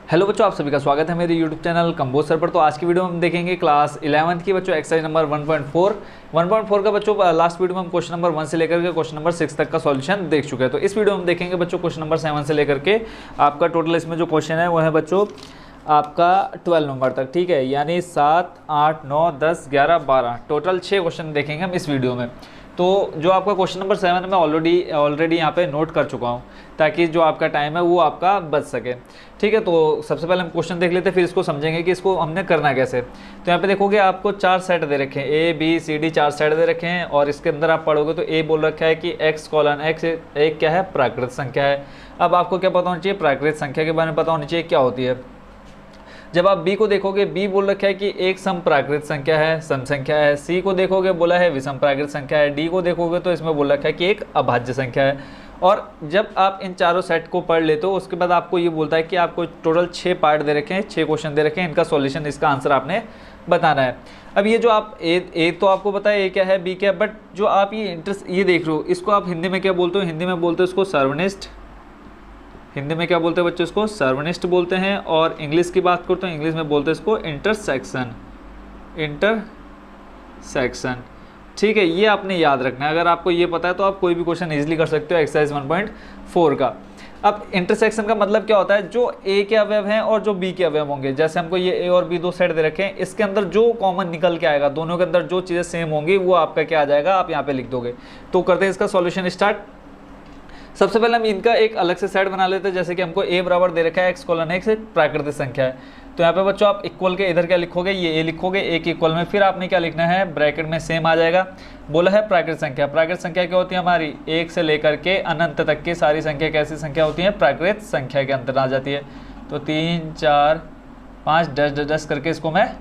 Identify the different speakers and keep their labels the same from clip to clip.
Speaker 1: Hello बच्चों, आप सभी का स्वागत है मेरे यूट्यूब चैनल कंबोज सर पर। तो आज की वीडियो में हम देखेंगे क्लास 11th की बच्चों एक्सरसाइज नंबर 1.4 का बच्चों लास्ट वीडियो में हम क्वेश्चन नंबर 1 से लेकर के क्वेश्चन नंबर 6 तक का सॉल्यूशन देख चुके हैं। तो इस वीडियो में देखेंगे बच्चों क्वेश्चन नंबर 7 से लेकर के आपका टोटल इसमें जो क्वेश्चन है वो है बच्चों आपका 12 नंबर तक, ठीक है। यानी 7, 8, 9, 10, 11, 12 टोटल 6 क्वेश्चन देखेंगे हम इस वीडियो में। तो जो आपका क्वेश्चन नंबर 7 मैं ऑलरेडी यहाँ पे नोट कर चुका हूँ ताकि जो आपका टाइम है वो आपका बच सके, ठीक है। तो सबसे पहले हम क्वेश्चन देख लेते हैं, फिर इसको समझेंगे कि इसको हमने करना कैसे। तो यहाँ पे देखोगे आपको 4 सेट दे रखे हैं, A B C D 4 set दे रखे हैं। और इसके अंदर आप पढ़ोगे तो ए बोल रखा है कि x:x एक क्या है, प्राकृत संख्या है। अब आपको क्या पता होना चाहिए, प्राकृत संख्या के बारे में पता होनी चाहिए क्या होती है। जब आप बी को देखोगे, बी बोल रखा है कि एक सम प्राकृत संख्या है, सम संख्या है। सी को देखोगे बोला है विषम प्राकृत संख्या है। डी को देखोगे तो इसमें बोल रखा है कि एक अभाज्य संख्या है। और जब आप इन चारों सेट को पढ़ लेते हो उसके बाद आपको ये बोलता है कि आपको टोटल 6 पार्ट दे रखे हैं, 6 क्वेश्चन दे रखे हैं, इनका सॉल्यूशन, इसका आंसर आपने बताना है। अब ये जो आप ए तो आपको पता है ए क्या है, बी क्या है, बट जो आप ये देख रहे हो इसको आप हिंदी में क्या बोलते हो, हिंदी में बोलते हो इसको सर्वनिष्ठ। हिंदी में क्या बोलते हैं बच्चों, इसको सर्वनिष्ठ बोलते हैं। और इंग्लिश की बात करते हैं, इंग्लिश में बोलते हैं इसको इंटरसेक्शन, ठीक है। ये आपने याद रखना है। अगर आपको ये पता है तो आप कोई भी क्वेश्चन इजीली कर सकते हो एक्सरसाइज 1.4 का। अब इंटरसेक्शन का मतलब क्या होता है, जो ए के अवयव हैं और जो बी के अवयव होंगे, जैसे हमको ये ए और बी 2 सेट दे रखे हैं, इसके अंदर जो कॉमन निकल के आएगा, दोनों के अंदर जो चीज़ें सेम होंगी वो आपका क्या आ जाएगा, आप यहाँ पे लिख दोगे। तो करते हैं इसका सॉल्यूशन स्टार्ट। सबसे पहले हम इनका एक अलग से सेट बना लेते हैं। जैसे कि हमको a बराबर दे रखा है x:x एक प्राकृतिक संख्या है। तो यहाँ पे बच्चों आप इक्वल के इधर क्या लिखोगे, ये a लिखोगे, a के इक्वल में फिर आपने क्या लिखना है, ब्रैकेट में सेम आ जाएगा। बोला है प्राकृतिक संख्या, प्राकृतिक संख्या क्या होती है हमारी, 1 से लेकर के अनंत तक की सारी संख्या कैसी संख्या होती है, प्राकृतिक संख्या के अंतर आ जाती है। तो 3, 4, 5 10 करके इसको मैं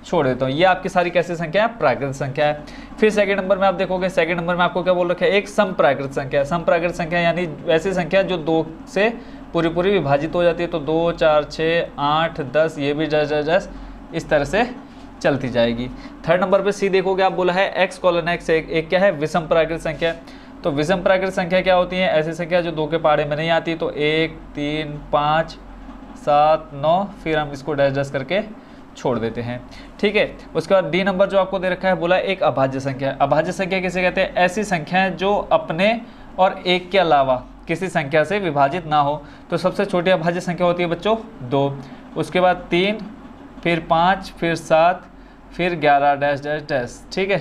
Speaker 1: छोड़ देता हूँ। ये आपकी सारी कैसी संख्या है, प्राकृतिक संख्या है। फिर सेकंड नंबर में आप देखोगे, सेकंड नंबर में आपको क्या बोल रखा है, एक सम प्राकृतिक संख्या। सम प्राकृतिक संख्या यानी वैसी संख्या जो 2 से पूरी विभाजित हो जाती है। तो 2, 4, 6, 8, 10, ये भी 10 इस तरह से चलती जाएगी। थर्ड नंबर पर सी देखोगे, आप बोला है x:x एक क्या है, विषम प्राकृतिक संख्या। तो विषम प्राकृतिक संख्या क्या होती है, ऐसी संख्या जो 2 के पहाड़े में नहीं आती। तो 1, 3, 5, 7, 9, फिर हम इसको डैश करके छोड़ देते हैं, ठीक है। उसके बाद डी नंबर जो आपको दे रखा है, बोला एक अभाज्य संख्या। अभाज्य संख्या किसे कहते हैं, ऐसी संख्या है जो अपने और एक के अलावा किसी संख्या से विभाजित ना हो। तो सबसे छोटी अभाज्य संख्या होती है बच्चों 2, उसके बाद 3, फिर 5, फिर 7, फिर 11 डैश, ठीक है।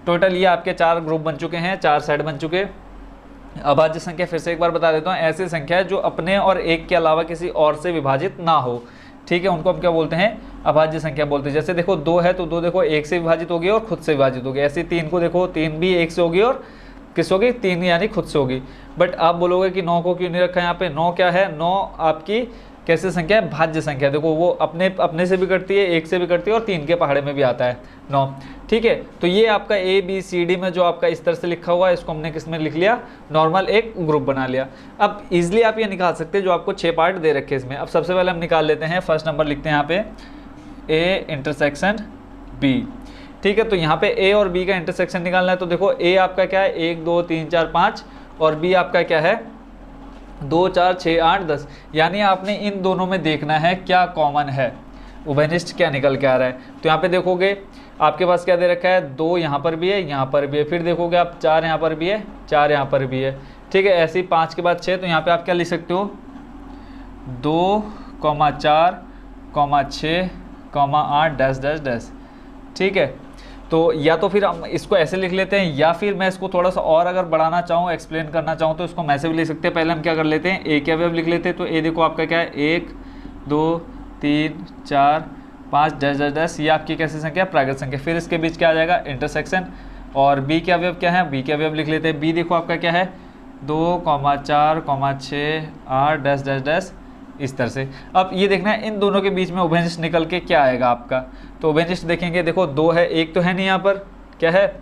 Speaker 1: टोटल ये आपके 4 ग्रुप बन चुके हैं, 4 सेट बन चुके। अभाज्य संख्या फिर से एक बार बता देता हूँ, ऐसी संख्या है जो अपने और एक के अलावा किसी और से विभाजित ना हो, ठीक है। उनको हम क्या बोलते हैं, अभाज्य संख्या बोलते हैं। जैसे देखो 2 है तो 2 देखो 1 से विभाजित होगी और खुद से विभाजित होगी। ऐसे 3 को देखो, 3 भी 1 से होगी और किस होगी, 3 यानी खुद से होगी। बट आप बोलोगे कि 9 को क्यों नहीं रखा है यहाँ पे, 9 क्या है, 9 आपकी कैसी संख्या है, भाज्य संख्या। देखो वो अपने से भी कटती है, 1 से भी कटती है और 3 के पहाड़े में भी आता है 9, ठीक है। तो ये आपका ए बी सी डी में जो आपका इस तरह से लिखा हुआ है, इसको हमने किस में लिख लिया, नॉर्मल एक ग्रुप बना लिया। अब इजिली आप ये निकाल सकते हैं जो आपको 6 पार्ट दे रखे हैं इसमें। अब सबसे पहले हम निकाल लेते हैं, फर्स्ट नंबर लिखते हैं यहाँ पे ए इंटरसेक्शन बी, ठीक है। तो यहाँ पे ए और बी का इंटरसेक्शन निकालना है। तो देखो ए आपका क्या है, 1, 2, 3, 4, 5 और बी आपका क्या है 2, 4, 6, 8, 10। यानी आपने इन दोनों में देखना है क्या कॉमन है, उभयनिष्ठ क्या निकल के आ रहा है। तो यहाँ पे देखोगे आपके पास क्या दे रखा है, 2 यहाँ पर भी है, यहाँ पर भी है। फिर देखोगे आप 4 यहाँ पर भी है, 4 यहाँ पर भी है, ठीक है। ऐसे ही 5 के बाद 6। तो यहाँ पे आप क्या लिख सकते हो, 2, 4, 6, 8 डैश, ठीक है। तो या तो फिर हम इसको ऐसे लिख लेते हैं, या फिर मैं इसको थोड़ा सा और अगर बढ़ाना चाहूँ, एक्सप्लेन करना चाहूँ तो इसको मैं ऐसे भी लिख सकते हैं। पहले हम क्या कर लेते हैं, ए के अवयव लिख लेते हैं। तो ए देखो आपका क्या है, 1, 2, 3, 4, 5 डैश, ये आपकी कैसी संख्या, प्राकृतिक संख्या। फिर इसके बीच क्या आ जाएगा, इंटरसेक्शन। और बी के अवयव क्या है, बी के अवयव लिख लेते हैं। बी देखो आपका क्या है, 2, 4, 6, 8 डैश, इस तरह से। अब ये देखना है इन दोनों के बीच में उभयनिष्ठ निकल के क्या आएगा आपका। तो उभयनिष्ठ देखेंगे, देखो 2 है, 1 तो है नहीं यहाँ पर, क्या है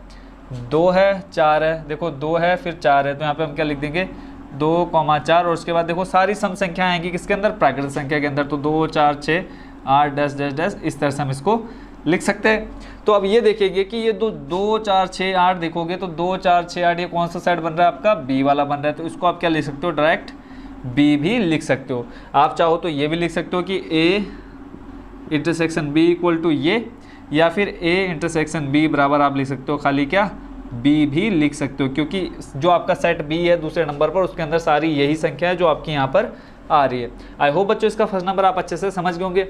Speaker 1: 2 है, 4 है। देखो 2 है फिर 4 है, तो यहाँ पे हम क्या लिख देंगे, 2, 4। और उसके बाद देखो सारी सम संख्या आएंगी किसके अंदर, प्राकृतिक संख्या के अंदर। तो 2, 4, 6, 8 डैश, इस तरह से हम इसको लिख सकते हैं। तो अब ये देखेंगे कि ये 2, 4, 6, 8 देखोगे तो 2, 4, 6, 8 ये कौन सा सेट बन रहा है आपका, बी वाला बन रहा है। तो इसको आप क्या लिख सकते हो, डायरेक्ट बी भी लिख सकते हो। आप चाहो तो ये भी लिख सकते हो कि A intersection B equal to ये, या फिर ए इंटरसेक्शन बी बराबर आप लिख सकते हो खाली क्या बी भी लिख सकते हो, क्योंकि जो आपका सेट बी है दूसरे नंबर पर उसके अंदर सारी यही संख्या है जो आपकी यहाँ पर आ रही है। आई होप बच्चों इसका फर्स्ट नंबर आप अच्छे से समझ गए होंगे।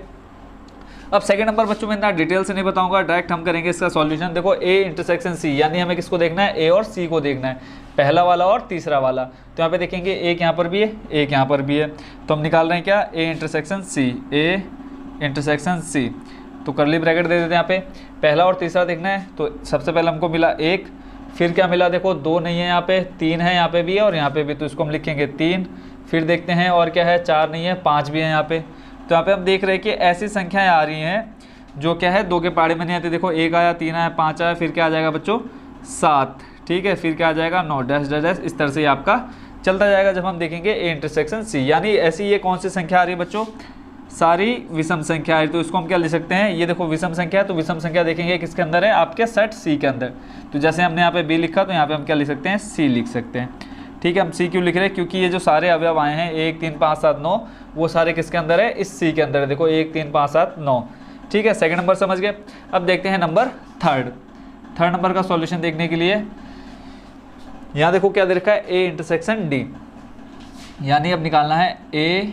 Speaker 1: अब सेकंड नंबर बच्चों में इतना डिटेल से नहीं बताऊंगा, डायरेक्ट हम करेंगे इसका सॉल्यूशन। देखो ए इंटरसेक्शन सी, यानी हमें किसको देखना है, ए और सी को देखना है, पहला वाला और तीसरा वाला। तो यहाँ पे देखेंगे एक यहाँ पर भी है, एक यहाँ पर भी है, तो हम निकाल रहे हैं क्या, A intersection C, A intersection C. तो कर्ली ब्रैकेट दे देते हैं यहाँ पे, पहला और तीसरा देखना है। तो सबसे पहले हमको मिला एक, फिर क्या मिला, देखो दो नहीं है यहाँ पे, तीन है यहाँ पे भी है और यहाँ पे भी, तो इसको हम लिखेंगे तीन। फिर देखते हैं और क्या है, चार नहीं है, पाँच भी है यहाँ पे। तो यहाँ पे हम देख रहे हैं कि ऐसी संख्याएं आ रही हैं जो क्या है दो के पाड़े में नहीं आती। देखो एक आया, तीन आया, पाँच आया, फिर क्या आ जाएगा बच्चों, सात, ठीक है, फिर क्या आ जाएगा, नौ, डैश डैश डैश, इस तरह से आपका चलता जाएगा जब हम देखेंगे ए इंटरसेक्शन सी। यानी ऐसी ये कौन सी संख्या आ रही है बच्चों, सारी विषम संख्या आ रही। तो इसको हम क्या लिख सकते हैं, ये देखो विषम संख्या है, तो विषम संख्या देखेंगे किसके अंदर है, आपके सेट सी के अंदर। तो जैसे हमने यहाँ पे बी लिखा तो यहाँ पे हम क्या लिख सकते हैं, सी लिख सकते हैं। ठीक है, हम सी क्यों लिख रहे हैं, क्योंकि ये जो सारे अवयव आए हैं 1 3 5 7 9 वो सारे किसके अंदर है, इस सी के अंदर है। देखो 1 3 5 7 9, ठीक है, सेकंड नंबर समझ गए। अब देखते हैं नंबर थर्ड नंबर का सॉल्यूशन देखने के लिए यहाँ देखो क्या दे रखा है, ए इंटरसेक्शन डी, यानी अब निकालना है ए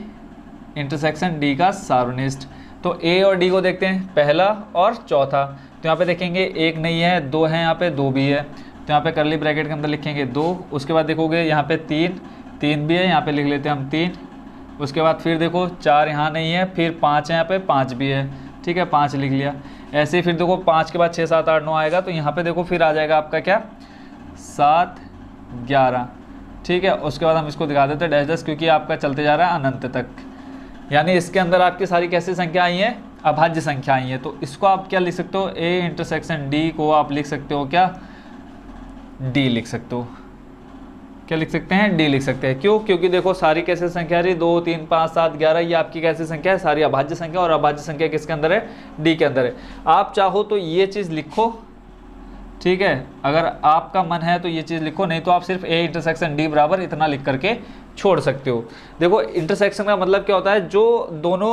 Speaker 1: इंटरसेक्शन डी का सार्वनिष्ठ। तो ए और डी को देखते हैं, पहला और चौथा। तो यहाँ पे देखेंगे एक नहीं है, दो है, यहाँ पे दो भी है, तो यहाँ पे कर्ली ब्रैकेट के अंदर लिखेंगे दो। उसके बाद देखोगे यहाँ पे तीन भी है, यहाँ पे लिख लेते हैं हम तीन। उसके बाद फिर देखो चार यहाँ नहीं है, फिर पाँच है, यहाँ पे पाँच भी है, ठीक है, पाँच लिख लिया। ऐसे ही फिर देखो पाँच के बाद 6 7 8 9 आएगा, तो यहाँ पे देखो फिर आ जाएगा आपका क्या, 7 11, ठीक है। उसके बाद हम इसको दिखा देते हैं डैश डैश, क्योंकि आपका चलते जा रहा है अनंत तक। यानी इसके अंदर आपकी सारी कैसी संख्या आई है, अभाज्य संख्या आई है। तो इसको आप क्या लिख सकते हो, ए इंटरसेक्शन डी को आप लिख सकते हो क्या, डी लिख सकते हो। क्या लिख सकते हैं, डी लिख सकते हैं। क्यों, क्योंकि देखो सारी कैसी संख्या रही, 2 3 5 7 11, ये आपकी कैसी संख्या है, सारी अभाज्य संख्या, और अभाज्य संख्या किसके अंदर है, डी के अंदर है। आप चाहो तो ये चीज़ लिखो, ठीक है, अगर आपका मन है तो ये चीज़ लिखो, नहीं तो आप सिर्फ ए इंटरसेक्शन डी बराबर इतना लिख करके छोड़ सकते हो। देखो इंटरसेक्शन का मतलब क्या होता है, जो दोनों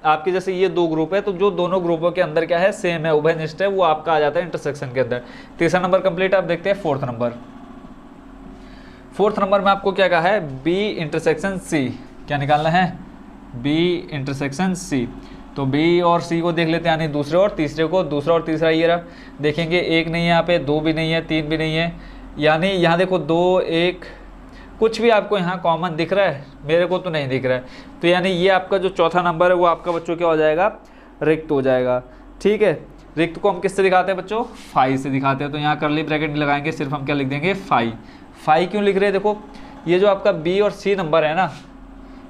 Speaker 1: आपके जैसे ये दो ग्रुप है, तो जो दोनों ग्रुपों के अंदर क्या है, सेम है, उभयनिष्ठ है, वो आपका आ जाता है इंटरसेक्शन के अंदर। तीसरा नंबर कंप्लीट। आप देखते हैं फोर्थ नंबर में आपको क्या कहा है, बी इंटरसेक्शन सी। क्या निकालना है, बी इंटरसेक्शन सी। तो बी और सी को देख लेते हैं, यानी दूसरे और तीसरे को। दूसरा और तीसरा ये रहा, देखेंगे एक नहीं है यहाँ पे, दो भी नहीं है, तीन भी नहीं है, यानी यहाँ देखो 2 1 कुछ भी आपको यहाँ कॉमन दिख रहा है, मेरे को तो नहीं दिख रहा है। तो यानी ये आपका जो चौथा नंबर है वो आपका बच्चों क्या हो जाएगा, रिक्त हो जाएगा। ठीक है, रिक्त को हम किससे दिखाते हैं बच्चों, फाई से दिखाते हैं। तो यहाँ कर्ली ब्रैकेट लगाएंगे, सिर्फ हम क्या लिख देंगे, फाई क्यों लिख रहे हैं, देखो ये जो आपका बी और सी नंबर है ना,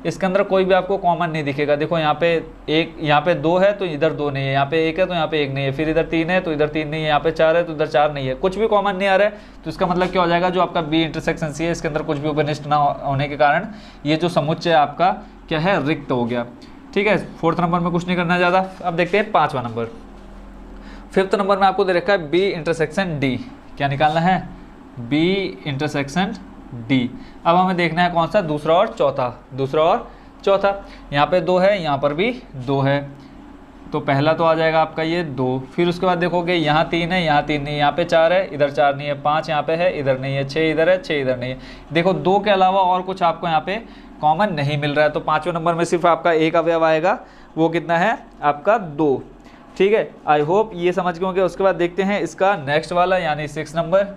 Speaker 1: इसके अंदर कोई भी आपको कॉमन नहीं दिखेगा। देखो यहाँ पे एक, यहाँ पे 2 है तो इधर 2 नहीं है, यहाँ पे 1 है तो यहाँ पे 1 नहीं है, फिर इधर 3 है तो इधर 3 नहीं है, यहाँ पे 4 है तो इधर 4 नहीं है, कुछ भी कॉमन नहीं आ रहा है। तो इसका मतलब क्या हो जाएगा, जो आपका बी इंटरसेक्शन सी है इसके अंदर कुछ भी उपनिष्ठ ना होने के कारण ये जो समुच्चय आपका क्या है, रिक्त हो गया। ठीक है, फोर्थ नंबर में कुछ नहीं करना ज़्यादा। अब देखते हैं पाँचवा नंबर। फिफ्थ नंबर में आपको दे रखा है बी इंटरसेक्शन डी। क्या निकालना है, बी इंटरसेक्शन डी। अब हमें देखना है कौन सा, दूसरा और चौथा। यहाँ पे 2 है, यहाँ पर भी 2 है, तो पहला तो आ जाएगा आपका ये 2। फिर उसके बाद देखोगे यहाँ 3 है, यहाँ 3 नहीं है, यहाँ पे 4 है, इधर 4 नहीं है, 5 यहाँ पे है, इधर नहीं है, 6 इधर है, 6 इधर नहीं है। देखो 2 के अलावा और कुछ आपको यहाँ पे कॉमन नहीं मिल रहा है। तो पाँचवें नंबर में सिर्फ आपका एक अवयव आएगा, वो कितना है आपका 2। ठीक है, आई होप ये समझ गए होंगे। उसके बाद देखते हैं इसका नेक्स्ट वाला, यानी 6 नंबर।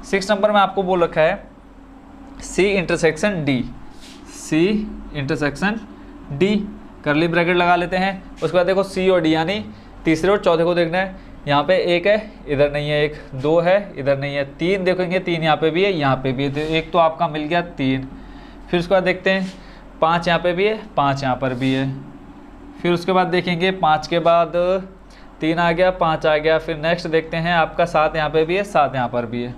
Speaker 1: 6 नंबर में आपको बोल रखा है C intersection D. C intersection D, curly bracket लगा लेते हैं। उसके बाद देखो सी और डी, यानी तीसरे और चौथे को देखना है। यहाँ पे 1 है, इधर नहीं है, 1 2 है, इधर नहीं है, 3 देखेंगे, 3 यहाँ पे भी है, यहाँ पे भी है, तो एक तो आपका मिल गया 3। फिर उसके बाद देखते हैं 5 यहाँ पे भी है, 5 यहाँ पर भी है। फिर उसके बाद देखेंगे 5 के बाद 3 आ गया, 5 आ गया। फिर नेक्स्ट देखते हैं आपका 7 यहाँ पे भी है, 7 यहाँ पर भी है।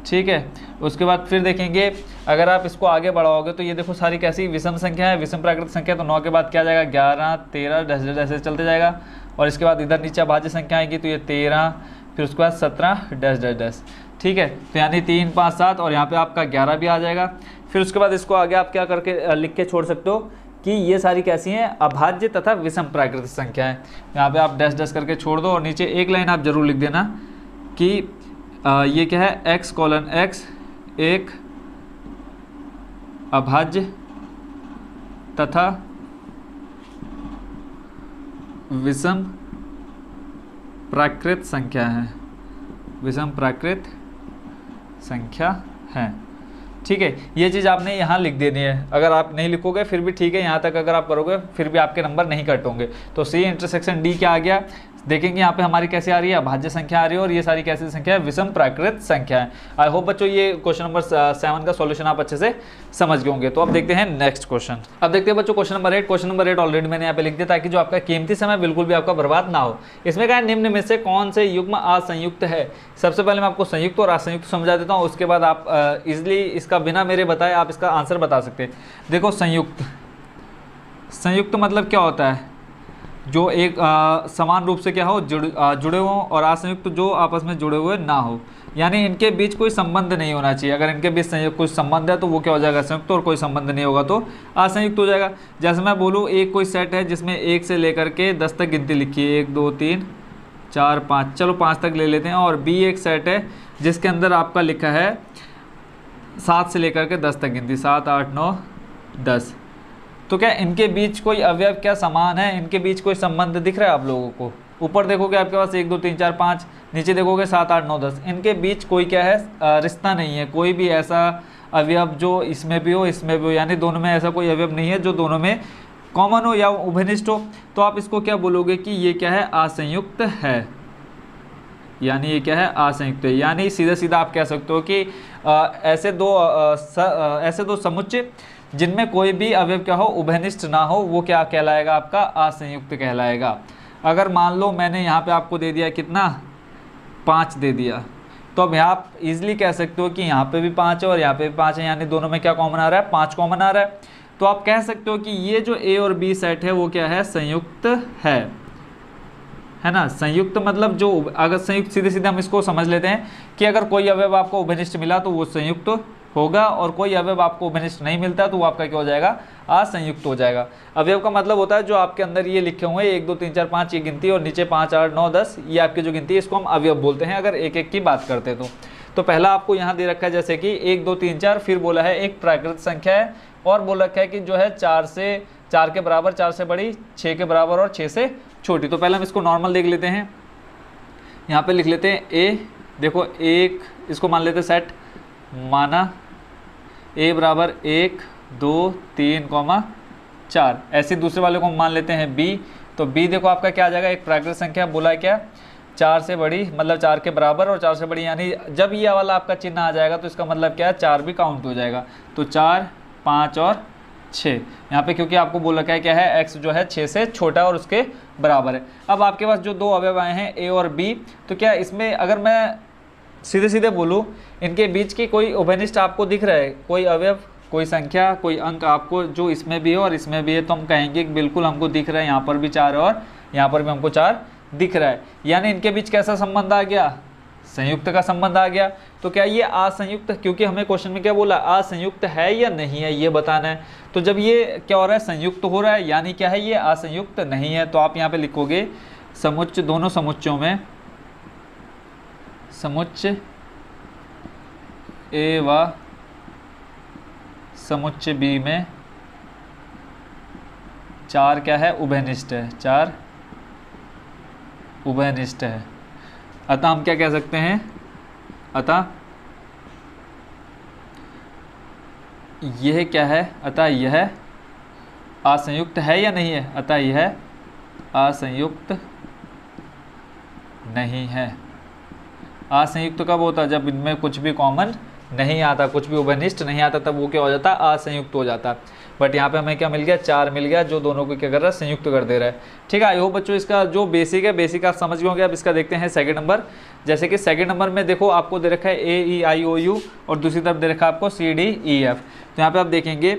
Speaker 1: ठीक है, उसके बाद फिर देखेंगे अगर आप इसको आगे बढ़ाओगे तो ये देखो सारी कैसी विषम संख्या है, विषम प्राकृतिक संख्या। तो 9 के बाद क्या जाएगा, 11 13 जैसे चलते जाएगा। और इसके बाद इधर नीचे भाज्य संख्या आएगी, तो ये 13, फिर उसके बाद 17 डैश डैश डैश। ठीक है, तो यानी 3 5 7 और यहाँ पे आपका 11 भी आ जाएगा। फिर उसके बाद इसको आगे आप क्या करके लिख के छोड़ सकते हो कि ये सारी कैसी हैं, अभाज्य तथा विषम प्राकृतिक संख्या है। यहाँ पे आप डैश डैश करके छोड़ दो और नीचे एक लाइन आप जरूर लिख देना कि ये क्या है, x:x एक अभाज्य तथा विषम प्राकृत संख्या है, विषम प्राकृत संख्या है। ठीक है, ये चीज़ आपने यहाँ लिख देनी है। अगर आप नहीं लिखोगे फिर भी ठीक है, यहाँ तक अगर आप करोगे फिर भी आपके नंबर नहीं कट होंगे। तो सी इंटरसेक्शन डी क्या आ गया, देखेंगे यहाँ पे हमारी कैसे आ रही है, अभाज्य संख्या आ रही है और ये सारी कैसी संख्या है, विषम प्राकृत संख्या है। आई होप बच्चों ये क्वेश्चन नंबर 7 का सॉल्यूशन आप अच्छे से समझ गए होंगे। तो अब देखते हैं नेक्स्ट क्वेश्चन। अब देखते हैं बच्चों question number 8। Question number 8 already मैंने यहाँ पे लिख दिया ताकि जो आपका कीमती समय बिल्कुल भी आपका बर्बाद ना हो। इसमें क्या है, निम्न में से कौन से युग्म असंयुक्त है। सबसे पहले मैं आपको संयुक्त और असंयुक्त समझा देता हूँ, उसके बाद आप इजिली इसका बिना मेरे बताए आप इसका आंसर बता सकते हैं। देखो संयुक्त, संयुक्त मतलब क्या होता है, जो एक समान रूप से क्या हो, जुड़े हो, और असंयुक्त जो आपस में जुड़े हुए ना हो, यानी इनके बीच कोई संबंध नहीं होना चाहिए। अगर इनके बीच संयुक्त कोई संबंध है तो वो क्या हो जाएगा, संयुक्त, और कोई संबंध नहीं होगा तो असंयुक्त हो जाएगा। जैसे मैं बोलूँ एक कोई सेट है जिसमें 1 से लेकर के 10 तक गिनती लिखी है, 1 2 3 4 5, चलो 5 तक ले लेते हैं। और बी एक सेट है जिसके अंदर आपका लिखा है 7 से लेकर के 10 तक गिनती, 7 8 9 10। तो क्या इनके बीच कोई अवयव क्या समान है, इनके बीच कोई संबंध दिख रहा है आप लोगों को। ऊपर देखोगे आपके पास 1 2 3 4 5, नीचे देखोगे 7 8 9 10, इनके बीच कोई क्या है, रिश्ता नहीं है, कोई भी ऐसा अवयव जो इसमें भी हो इसमें भी हो, यानी दोनों में ऐसा कोई अवयव नहीं है जो दोनों में कॉमन हो या उभयनिष्ठ हो। तो आप इसको क्या बोलोगे कि ये क्या है, असंयुक्त है, यानी ये क्या है, असंयुक्त है। यानी सीधा सीधा आप कह सकते हो कि ऐसे दो समुच्चय जिनमें कोई भी अवयव क्या हो, उभयनिष्ठ ना हो, वो क्या कहलाएगा, आपका असंयुक्त कहलाएगा। अगर मान लो मैंने यहाँ पे आपको दे दिया कितना, 5 दे दिया, तो अब यहाँ आप इजीली कह सकते हो कि यहाँ पे भी 5 है और यहाँ पे भी 5 है, यानी दोनों में क्या कॉमन आ रहा है, 5 कॉमन आ रहा है। तो आप कह सकते हो कि ये जो ए और बी सेट है वो क्या है, संयुक्त है ना। संयुक्त मतलब जो, अगर संयुक्त सीधे सीधे हम इसको समझ लेते हैं कि अगर कोई अवयव आपको उभयनिष्ठ मिला तो वो संयुक्त होगा, और कोई अवयव आपको उभयनिष्ठ नहीं मिलता तो वो आपका क्या हो जाएगा, असंयुक्त हो जाएगा। अवयव का मतलब होता है जो आपके अंदर ये लिखे हुए हैं 1 2 3 4 5 ये गिनती, और नीचे 5 8 9 10 ये आपकी जो गिनती है, इसको हम अवयव बोलते हैं अगर एक एक की बात करते हैं तो पहला आपको यहाँ दे रखा है जैसे कि 1 2 3 4, फिर बोला है एक प्राकृत संख्या है, और बोल रखा है कि जो है 4 के बराबर, 4 से बड़ी, 6 के बराबर और 6 से छोटी। तो पहले हम इसको नॉर्मल देख लेते हैं। यहाँ पे लिख लेते हैं ए, देखो एक, इसको मान लेते हैं सेट, माना ए बराबर 1 2 3 4। ऐसे दूसरे वाले को मान लेते हैं बी, तो बी देखो आपका क्या आ जाएगा, एक प्राकृत संख्या, बोला क्या 4 से बड़ी मतलब 4 के बराबर और 4 से बड़ी, यानी जब ये वाला आपका चिन्ह आ जाएगा तो इसका मतलब क्या है, 4 भी काउंट हो जाएगा। तो 4 5 और 6, यहाँ पे क्योंकि आपको बोल रखा है क्या है, x जो है 6 से छोटा और उसके बराबर है। अब आपके पास जो दो अवयव आए हैं ए और बी, तो क्या इसमें अगर मैं सीधे सीधे बोलूँ इनके बीच की कोई उभयनिष्ठ आपको दिख रहा है, कोई अवयव, कोई संख्या, कोई अंक आपको जो इसमें भी है और इसमें भी है, तो हम कहेंगे कि बिल्कुल हमको दिख रहा है, यहाँ पर भी 4 और यहाँ पर भी हमको 4 दिख रहा है, यानी इनके बीच कैसा संबंध आ गया, संयुक्त का संबंध आ गया। तो क्या ये असंयुक्त, क्योंकि हमें क्वेश्चन में क्या बोला, असंयुक्त है या नहीं है ये बताना है। तो जब ये क्या हो रहा है, संयुक्त हो रहा है, यानी क्या है, ये असंयुक्त नहीं है। तो आप यहाँ पे लिखोगे समुच्चय, दोनों समुच्चयों में, समुच्चय ए व समुच्चय बी में 4 क्या है, उभयनिष्ठ है, 4 उभयनिष्ठ है। अतः हम क्या कह सकते हैं, अतः यह क्या है, अतः यह असंयुक्त है या नहीं है, अतः यह असंयुक्त नहीं है। असंयुक्त कब होता है, जब इनमें कुछ भी कॉमन नहीं आता, कुछ भी उभयनिष्ठ नहीं आता, तब वो क्या हो जाता है, असंयुक्त हो जाता। बट यहाँ पे हमें क्या मिल गया, 4 मिल गया, जो दोनों को क्या कर रहा है, संयुक्त कर दे रहा है। ठीक है, आई होप बच्चों इसका जो बेसिक है, बेसिक आप समझ गए होंगे। अब इसका देखते हैं सेकंड नंबर। जैसे कि सेकंड नंबर में देखो आपको दे रखा है ए ई आई ओ यू, और दूसरी तरफ दे रखा है आपको सी डी ई एफ। तो यहाँ पे आप देखेंगे,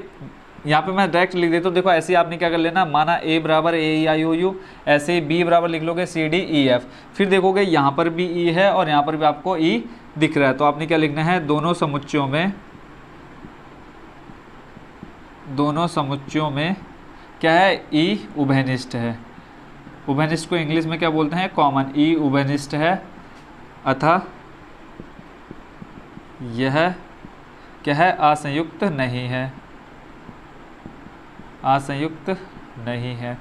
Speaker 1: यहाँ पे मैं डायरेक्ट लिख देता हूँ, देखो ऐसे ही आपने क्या कर लेना, माना ए बराबर ए ई आई ओ यू, ऐसे ही बी बराबर लिख लोगे सी डी ई एफ। फिर देखोगे यहाँ पर भी ई है और यहाँ पर भी आपको ई दिख रहा है, तो आपने क्या लिखना है, दोनों समुच्चयों में क्या है, ई उभयनिष्ठ है। उभयनिष्ठ को इंग्लिश में क्या बोलते हैं, कॉमन। ई उभयनिष्ठ है, अतः यह क्या है, असंयुक्त नहीं है, असंयुक्त नहीं है।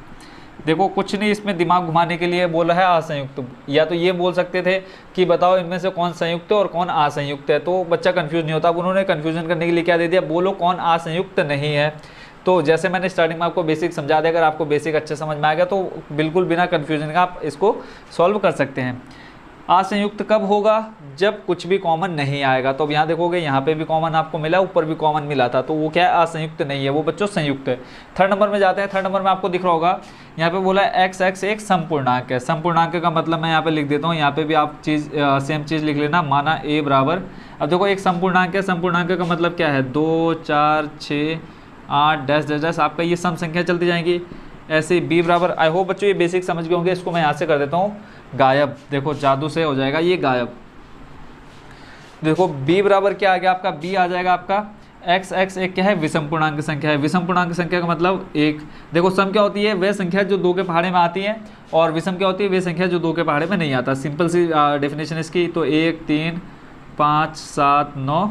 Speaker 1: देखो कुछ नहीं, इसमें दिमाग घुमाने के लिए बोला है असंयुक्त, या तो ये बोल सकते थे कि बताओ इनमें से कौन संयुक्त है और कौन असंयुक्त है, तो बच्चा कंफ्यूज नहीं होता। अब उन्होंने कंफ्यूजन करने के लिए क्या दे दिया, बोलो कौन असंयुक्त नहीं है। तो जैसे मैंने स्टार्टिंग में आपको बेसिक समझा दिया, अगर आपको बेसिक अच्छे समझ में आ गया तो बिल्कुल बिना कन्फ्यूजन का आप इसको सॉल्व कर सकते हैं। असंयुक्त कब होगा, जब कुछ भी कॉमन नहीं आएगा। तो अब यहाँ देखोगे, यहाँ पे भी कॉमन आपको मिला, ऊपर भी कॉमन मिला था, तो वो क्या है, असंयुक्त नहीं है, वो बच्चों संयुक्त है। थर्ड नंबर में जाते हैं। थर्ड नंबर में आपको दिख रहा होगा, यहाँ पे बोला है एक्स एक्स एक समपूर्णांक है। समपूर्णांक का मतलब मैं यहाँ पे लिख देता हूँ, यहाँ पे भी आप सेम चीज़ लिख लेना, माना ए बराबर। अब देखो एक समपूर्णांक है, समपूर्णांक का मतलब क्या है, 2 4 6 8 डैश डैश डैश, आपका ये सम संख्या चलती जाएंगी ऐसे। बी बराबर, आई होप बच्चों ये बेसिक समझ गए होंगे। इसको मैं यहाँ से कर देता हूँ गायब, देखो जादू से हो जाएगा ये गायब। देखो b बराबर क्या आ गया आपका, b आ जाएगा आपका x x एक क्या है, विषम पूर्णांक संख्या है। विषम पूर्णांक संख्या का मतलब एक, देखो सम क्या होती है, वह संख्या जो 2 के पहाड़े में आती है, और विषम क्या होती है, वह संख्या जो 2 के पहाड़े में नहीं आता। सिंपल सी डेफिनेशन इसकी। तो 1 3 5 7 9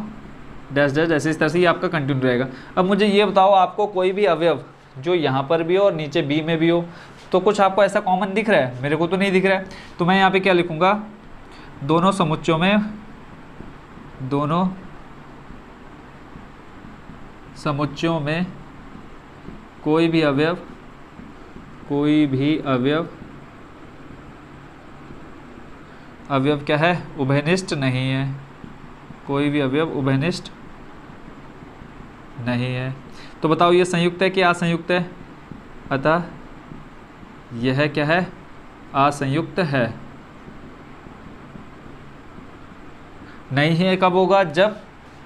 Speaker 1: डैश डैश, ऐसे इस तरह से ये आपका कंटिन्यू रहेगा। अब मुझे ये बताओ, आपको कोई भी अवयव जो यहाँ पर भी हो और नीचे b में भी हो, तो कुछ आपको ऐसा कॉमन दिख रहा है, मेरे को तो नहीं दिख रहा है। तो मैं यहाँ पे क्या लिखूँगा, दोनों समुच्चयों में कोई भी अवयव क्या है, उभयनिष्ठ नहीं है, कोई भी अवयव उभयनिष्ठ नहीं है। तो बताओ ये संयुक्त है कि असंयुक्त है, अतः यह क्या है, असंयुक्त है। नहीं है कब होगा, जब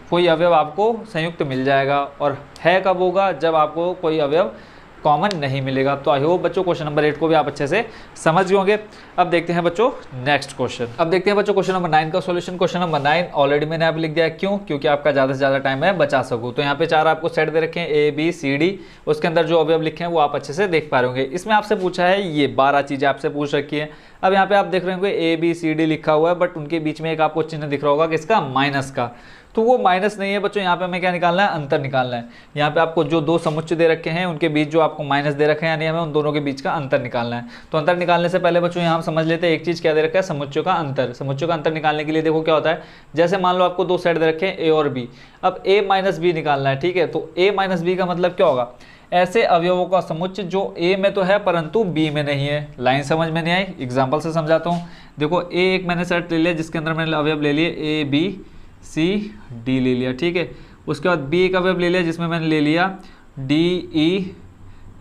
Speaker 1: कोई अवयव आपको संयुक्त मिल जाएगा, और है कब होगा, जब आपको कोई अवयव कॉमन नहीं मिलेगा। तो आई होप बच्चों क्वेश्चन नंबर 8 को भी आप अच्छे से समझ गए होंगे। अब देखते हैं बच्चों नेक्स्ट क्वेश्चन। अब देखते हैं बच्चों क्वेश्चन नंबर 9 का सॉल्यूशन। क्वेश्चन नंबर 9 ऑलरेडी मैंने आप लिख दिया, क्यों, क्योंकि आपका ज़्यादा से ज़्यादा टाइम मैं बचा सकूँ। तो यहाँ पे 4 आपको सेट दे रखे हैं, ए बी सी डी, उसके अंदर जो अवयव लिखे हैं वो आप अच्छे से देख पा रहे होंगे। इसमें आपसे पूछा है ये 12 चीज़ें आपसे पूछ रखी है। अब यहाँ पे आप देख रहे होंगे ए बी सी डी लिखा हुआ है, बट उनके बीच में एक आपको चिन्ह दिख रहा होगा किसका, माइनस का। तो वो माइनस नहीं है बच्चों, यहाँ पे हमें क्या निकालना है, अंतर निकालना है। यहाँ पे आपको जो 2 समुच्चय दे रखे हैं उनके बीच जो आपको माइनस दे रखे हैं, यानी हमें उन दोनों के बीच का अंतर निकालना है। तो अंतर निकालने से पहले बच्चों यहाँ हम समझ लेते हैं एक चीज़ क्या दे रखा है, समुच्चयों का अंतर। समुच्चयों का अंतर निकालने के लिए देखो क्या होता है, जैसे मान लो आपको 2 सेट दे रखे हैं ए और बी, अब ए माइनस बी निकालना है, ठीक है। तो ए माइनस बी का मतलब क्या होगा, ऐसे अवयवों का समुच्चय जो ए में तो है परंतु बी में नहीं है। लाइन समझ में नहीं आई, एग्जाम्पल से समझाता हूँ। देखो ए एक मैंने सेट ले लिया जिसके अंदर मैंने अवयव ले लिए ए बी सी डी ले लिया, ठीक है। उसके बाद बी एक अवयव ले लिया जिसमें मैंने ले लिया डी ई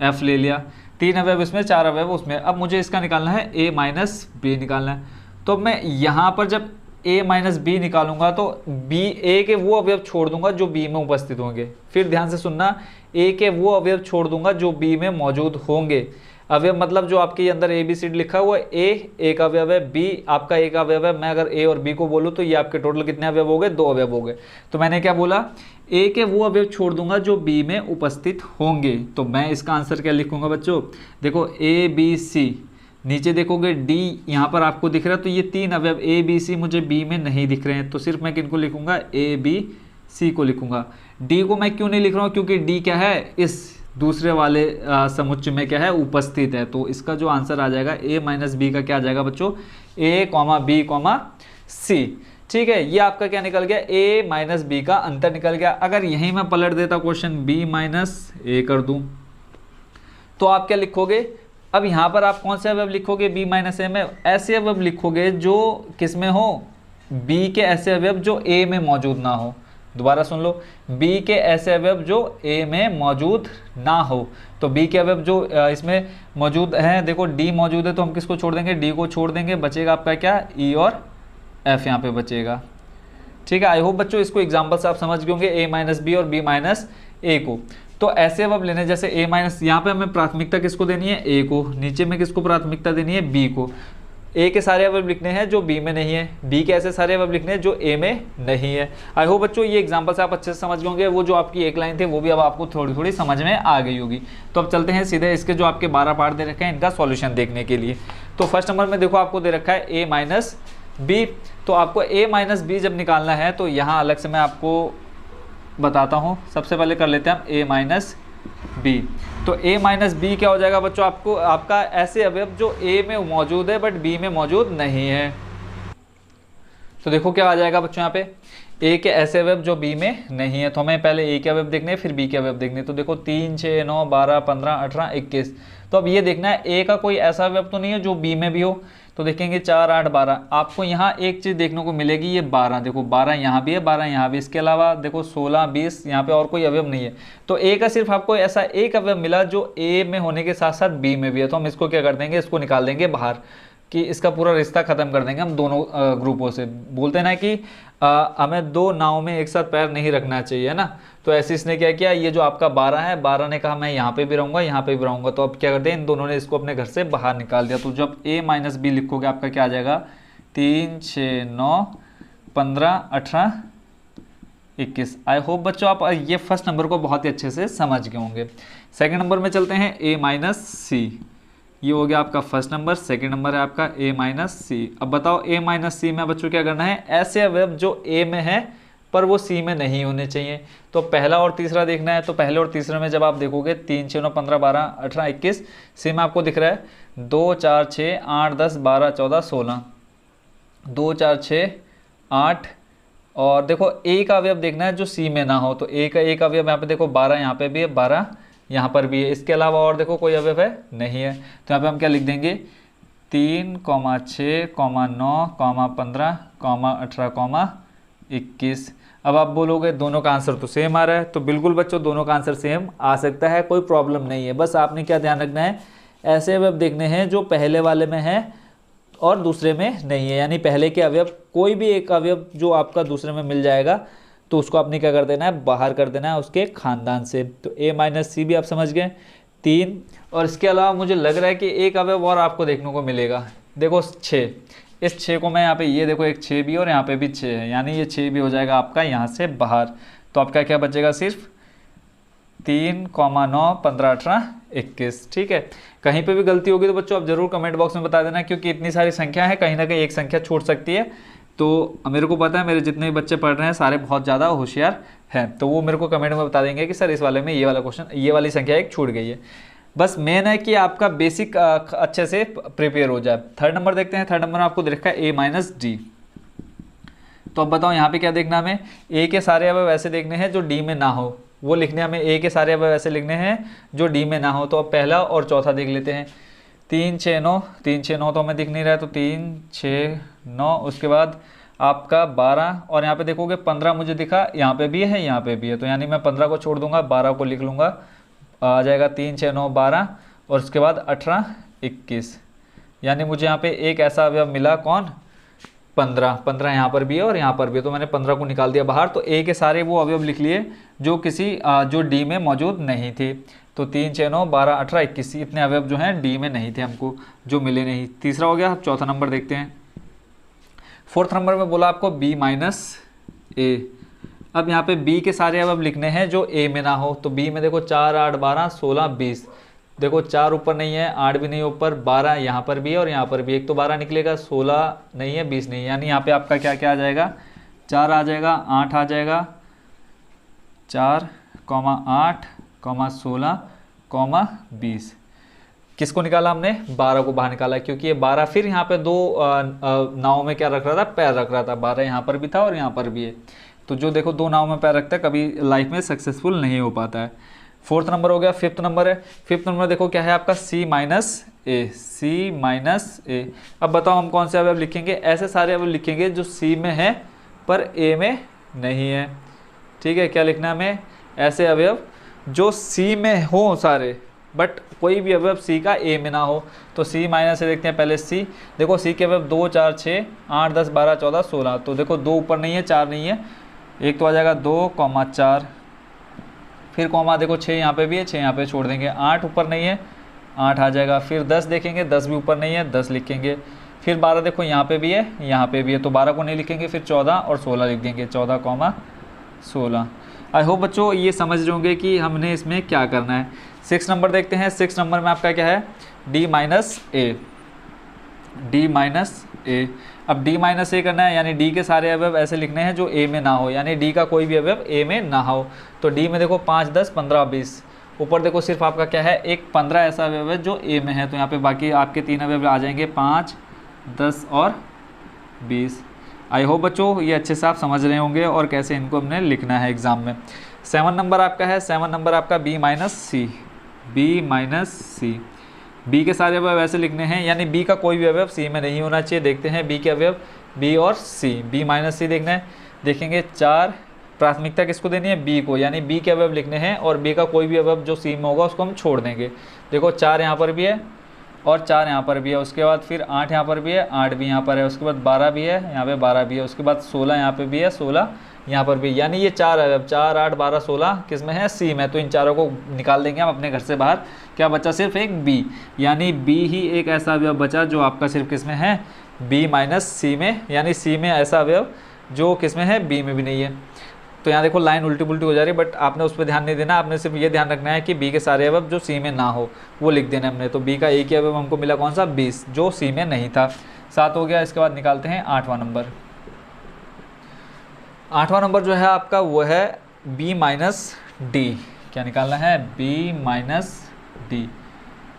Speaker 1: एफ ले लिया, 3 अवयव इसमें, 4 अवयव उसमें। अब मुझे इसका निकालना है ए माइनस बी निकालना है। तो मैं यहाँ पर जब ए माइनस बी निकालूंगा तो बी ए के वो अवयव छोड़ दूंगा जो बी में उपस्थित होंगे। फिर ध्यान से सुनना, ए के वो अवयव छोड़ दूंगा जो बी में मौजूद होंगे। अवयव मतलब जो आपके अंदर ए बी सी डी लिखा हुआ है, ए एक अवयव है, बी आपका एक अवयव है। मैं अगर ए और बी को बोलूँ तो ये आपके टोटल कितने अवयव हो गए, 2 अवयव हो गए। तो मैंने क्या बोला, ए के वो अवयव छोड़ दूंगा जो बी में उपस्थित होंगे। तो मैं इसका आंसर क्या लिखूंगा बच्चों, देखो ए बी सी, नीचे देखोगे डी यहाँ पर आपको दिख रहा है, तो ये 3 अवयव ए बी सी मुझे बी में नहीं दिख रहे हैं, तो सिर्फ मैं किनको लिखूंगा, ए बी सी को लिखूंगा। डी को मैं क्यों नहीं लिख रहा हूँ, क्योंकि डी क्या है, इस दूसरे वाले समुच्चय में क्या है, उपस्थित है। तो इसका जो आंसर आ जाएगा ए माइनस बी का क्या आ जाएगा बच्चों, ए कॉमा बी कॉमा सी, ठीक है। ये आपका क्या निकल गया, ए माइनस बी का अंतर निकल गया। अगर यहीं मैं पलट देता क्वेश्चन, बी माइनस ए कर दूं, तो आप क्या लिखोगे, अब यहाँ पर आप कौन से अवयव लिखोगे, बी माइनस ए में ऐसे अवयव लिखोगे जो किस में हो, बी के ऐसे अवयव जो ए में मौजूद ना हो। दोबारा सुन लो, बी के ऐसे अवयव जो ए में मौजूद ना हो। तो बी के अवयव जो इसमें मौजूद हैं, देखो डी मौजूद है तो हम किसको छोड़ देंगे, डी को छोड़ देंगे, बचेगा आपका क्या, ई और एफ यहाँ पे बचेगा, ठीक है। आई होप बच्चों इसको एग्जाम्पल से आप समझ गए होंगे, ए माइनस बी और बी माइनस ए को। तो ऐसे अवयव लेने, जैसे ए माइनस, यहाँ पे हमें प्राथमिकता किसको देनी है, ए को, नीचे में किसको प्राथमिकता देनी है, बी को। ए के सारे अवयव लिखने हैं जो बी में नहीं है, बी के ऐसे सारे अवयव लिखने हैं जो ए में नहीं है। आई होप बच्चों ये एग्जांपल से आप अच्छे से समझ गए होंगे। वो जो आपकी एक लाइन थी वो भी अब आपको थोड़ी थोड़ी समझ में आ गई होगी। तो अब चलते हैं सीधे इसके जो आपके 12 पार्ट दे रखे हैं इनका सॉल्यूशन देखने के लिए। तो फर्स्ट नंबर में देखो आपको दे रखा है ए माइनस बी। तो आपको ए माइनस बी जब निकालना है तो यहाँ अलग से मैं आपको बताता हूँ। सबसे पहले कर लेते हैं हम ए माइनस बी। तो a माइनस बी क्या हो जाएगा बच्चों, आपको आपका ऐसे अवयव जो a में मौजूद है बट b में मौजूद नहीं है। तो देखो क्या आ जाएगा बच्चों, यहाँ पे a के ऐसे अवयव जो b में नहीं है। तो हमें पहले a के अवयव देखने हैं फिर b के अवयव देखने। तो देखो 3, 6, 9, 12, 15, 18, 21। तो अब ये देखना है a का कोई ऐसा अवयव तो नहीं है जो b में भी हो। तो देखेंगे 4, 8, 12। आपको यहाँ एक चीज़ देखने को मिलेगी, ये 12। देखो 12 यहाँ भी है, 12 यहाँ भी। इसके अलावा देखो 16, 20 यहाँ पे और कोई अवयव नहीं है। तो ए का सिर्फ आपको ऐसा एक अवयव मिला जो ए में होने के साथ साथ बी में भी है। तो हम इसको क्या कर देंगे, इसको निकाल देंगे बाहर, कि इसका पूरा रिश्ता खत्म कर देंगे हम दोनों ग्रुपों से। बोलते हैं ना कि हमें दो नाव में एक साथ पैर नहीं रखना चाहिए ना। तो ऐसे इसने क्या किया, ये जो आपका 12 है, 12 ने कहा मैं यहाँ पे भी रहूँगा यहाँ पे भी रहूँगा। तो अब क्या करते हैं, इन दोनों ने इसको अपने घर से बाहर निकाल दिया। तो जब a माइनस बी लिखोगे आपका क्या आ जाएगा, 3, 6, 9, 15, 18, 21। आई होप बच्चों आप ये फर्स्ट नंबर को बहुत ही अच्छे से समझ गए होंगे। सेकेंड नंबर में चलते हैं a माइनस सी। ये हो गया आपका फर्स्ट नंबर। सेकंड नंबर है आपका a माइनस सी। अब बताओ a माइनस सी में बच्चों क्या करना है, ऐसे अवयव जो a में है पर वो c में नहीं होने चाहिए। तो पहला और तीसरा देखना है। तो पहले और तीसरे में जब आप देखोगे 3, 6, 9, 15, 12, 18, 21, सी में आपको दिख रहा है 2, 4, 6, 8, 10, 12, 14, 16, 2, 4, 6, 8। और देखो a का अवयव देखना है जो c में ना हो। तो a का एक अवयव यहाँ पे देखो 12 यहाँ पे भी है, 12 यहाँ पर भी है। इसके अलावा और देखो कोई अवयव है नहीं है। तो यहाँ पे हम क्या लिख देंगे, 3, 6, 9, 15, 18, 21। अब आप बोलोगे दोनों का आंसर तो सेम आ रहा है। तो बिल्कुल बच्चों दोनों का आंसर सेम आ सकता है, कोई प्रॉब्लम नहीं है। बस आपने क्या ध्यान रखना है, ऐसे अवयव देखने हैं जो पहले वाले में है और दूसरे में नहीं है। यानी पहले के अवयव, कोई भी एक अवयव जो आपका दूसरे में मिल जाएगा तो उसको आपने क्या कर देना है, बाहर कर देना है उसके खानदान से। तो a माइनस सी भी आप समझ गए 3। और इसके अलावा मुझे लग रहा है कि एक अवयव और आपको देखने को मिलेगा। देखो 6, इस 6 को मैं यहाँ पे, ये देखो एक 6 भी और यहाँ पे भी 6 है, यानी ये 6 भी हो जाएगा आपका यहाँ से बाहर। तो आपका क्या बचेगा, सिर्फ 3, 9, 15, 18, 21। ठीक है। कहीं पे भी गलती होगी तो बच्चों आप जरूर कमेंट बॉक्स में बता देना, क्योंकि इतनी सारी संख्या है, कहीं ना कहीं एक संख्या छूट सकती है। तो मेरे को पता है मेरे जितने भी बच्चे पढ़ रहे हैं सारे बहुत ज़्यादा होशियार हैं, तो वो मेरे को कमेंट में बता देंगे कि सर इस वाले में ये वाला क्वेश्चन, ये वाली संख्या एक छूट गई है। बस मेन है कि आपका बेसिक अच्छे से प्रिपेयर हो जाए। थर्ड नंबर देखते हैं। थर्ड नंबर में आपको दे रखा है a माइनस डी। तो अब बताओ यहाँ पे क्या देखना हमें, a के सारे अवयव ऐसे देखने हैं जो d में ना हो। वो लिखने हमें a के सारे अवयव ऐसे लिखने हैं जो d में ना हो। तो अब पहला और चौथा देख लेते हैं। 3, 6, 9, 3, 6, 9 तो हमें दिख नहीं रहा है, तो 3, 6, 9। उसके बाद आपका 12 और यहाँ पे देखोगे 15 मुझे दिखा, यहाँ पे भी है यहाँ पे भी है। तो यानी मैं 15 को छोड़ दूंगा, 12 को लिख लूँगा, आ जाएगा 3, 6, 9, 12। और उसके बाद 18, 21। यानी मुझे यहाँ पे एक ऐसा अवयव मिला, कौन, 15 यहाँ पर भी है और यहाँ पर भी है। तो मैंने 15 को निकाल दिया बाहर। तो a के सारे वो अवयव लिख लिए जो किसी जो d में मौजूद नहीं थे। तो 3, 6, 9, 12, 18, 21 इतने अवयव जो हैं d में नहीं थे, हमको जो मिले नहीं। तीसरा हो गया। चौथा नंबर देखते हैं। फोर्थ नंबर में बोला आपको b माइनस ए। अब यहाँ पे b के सारे अवयव लिखने हैं जो a में ना हो। तो b में देखो 4, 8, 12, 16, 20। देखो 4 ऊपर नहीं है, 8 भी नहीं ऊपर, 12 यहाँ पर भी है और यहाँ पर भी। एक तो 12 निकलेगा, 16 नहीं है, 20 नहीं है। यानी यहाँ पे आपका क्या क्या आ जाएगा, 4 आ जाएगा, 8 आ जाएगा, 4, 8, 16, 20। किसको निकाला हमने, 12 को बाहर निकाला, क्योंकि ये 12 फिर यहाँ पे दो नाव में क्या रख रहा था, पैर रख रहा था। 12 यहाँ पर भी था और यहाँ पर भी है। तो जो देखो दो नाव में पैर रखता है कभी लाइफ में सक्सेसफुल नहीं हो पाता है। फोर्थ नंबर हो गया। फिफ्थ नंबर है। फिफ्थ नंबर देखो क्या है आपका, c माइनस ए। c माइनस ए। अब बताओ हम कौन से अवयव लिखेंगे, ऐसे सारे अवयव लिखेंगे जो c में है पर a में नहीं है। ठीक है, क्या लिखना है हमें, ऐसे अवयव जो c में हो सारे बट कोई भी अवयव c का a में ना हो। तो c माइनस से देखते हैं पहले c। देखो c के अवयव 2, 4, 6, 8, 10, 12, 14, 16। तो देखो 2 ऊपर नहीं है, 4 नहीं है, एक तो आ जाएगा 2, 4। फिर कॉमा देखो 6 यहाँ पे भी है, 6 यहाँ पे छोड़ देंगे। 8 ऊपर नहीं है, 8 आ जाएगा। फिर 10 देखेंगे, 10 भी ऊपर नहीं है, 10 लिखेंगे। फिर 12 देखो यहाँ पे भी है, यहाँ पे भी है, तो 12 को नहीं लिखेंगे, फिर 14 और 16 लिख देंगे, 14, 16। आई होप बच्चों ये समझ रहे होंगे कि हमने इसमें क्या करना है। 6 नंबर देखते हैं। 6 नंबर में आपका क्या है, d माइनस ए। अब d माइनस ए करना है, यानी d के सारे अवयव ऐसे लिखने हैं जो a में ना हो, यानी d का कोई भी अवयव a में ना हो। तो d में देखो 5, 10, 15, 20, ऊपर देखो सिर्फ आपका क्या है, एक 15 ऐसा अवयव है जो a में है, तो यहाँ पे बाकी आपके 3 अवयव आ जाएंगे, 5, 10 और 20। आई होप बच्चों ये अच्छे से आप समझ रहे होंगे और कैसे इनको हमने लिखना है एग्ज़ाम में। 7 नंबर आपका है, 7 नंबर आपका b माइनस सी। b के सारे अवयव ऐसे लिखने हैं, यानी b का कोई भी अवयव c में नहीं होना चाहिए। देखते हैं b के अवयव b और c, b माइनस सी देखना है। देखेंगे 4, प्राथमिकता किसको देनी है, b को, यानी b के अवयव लिखने हैं और b का कोई भी अवयव जो c में होगा उसको हम छोड़ देंगे। देखो 4 यहाँ पर भी है और 4 यहाँ पर भी है, उसके बाद फिर 8 यहाँ पर भी है, 8 भी यहाँ पर है, उसके बाद 12 भी है, यहाँ पे 12 भी है, उसके बाद 16 यहाँ पे भी है, 16 यहाँ पर भी, यानी ये 4 अवयव 4, 8, 12, 16 किस में है, सी में। तो इन चारों को निकाल देंगे हम अपने घर से बाहर। क्या बचा, सिर्फ एक बी, यानी बी ही एक ऐसा अवयव बचा जो आपका सिर्फ किस में है, बी माइनस सी में, यानी सी में ऐसा अवयव जो किस में है, बी में भी नहीं है। तो यहाँ देखो लाइन उल्टी पुल्टी हो जा रही है, बट आपने उस पर ध्यान नहीं देना, आपने सिर्फ ये ध्यान रखना है कि बी के सारे अवयव जो सी में ना हो वो लिख देना हमने। तो बी का एक ही अवयव हमको मिला, कौन सा, 20, जो सी में नहीं था। 7 हो गया। इसके बाद निकालते हैं 8वां नंबर। 8वां नंबर जो है आपका वो है b माइनस डी। क्या निकालना है, b माइनस डी।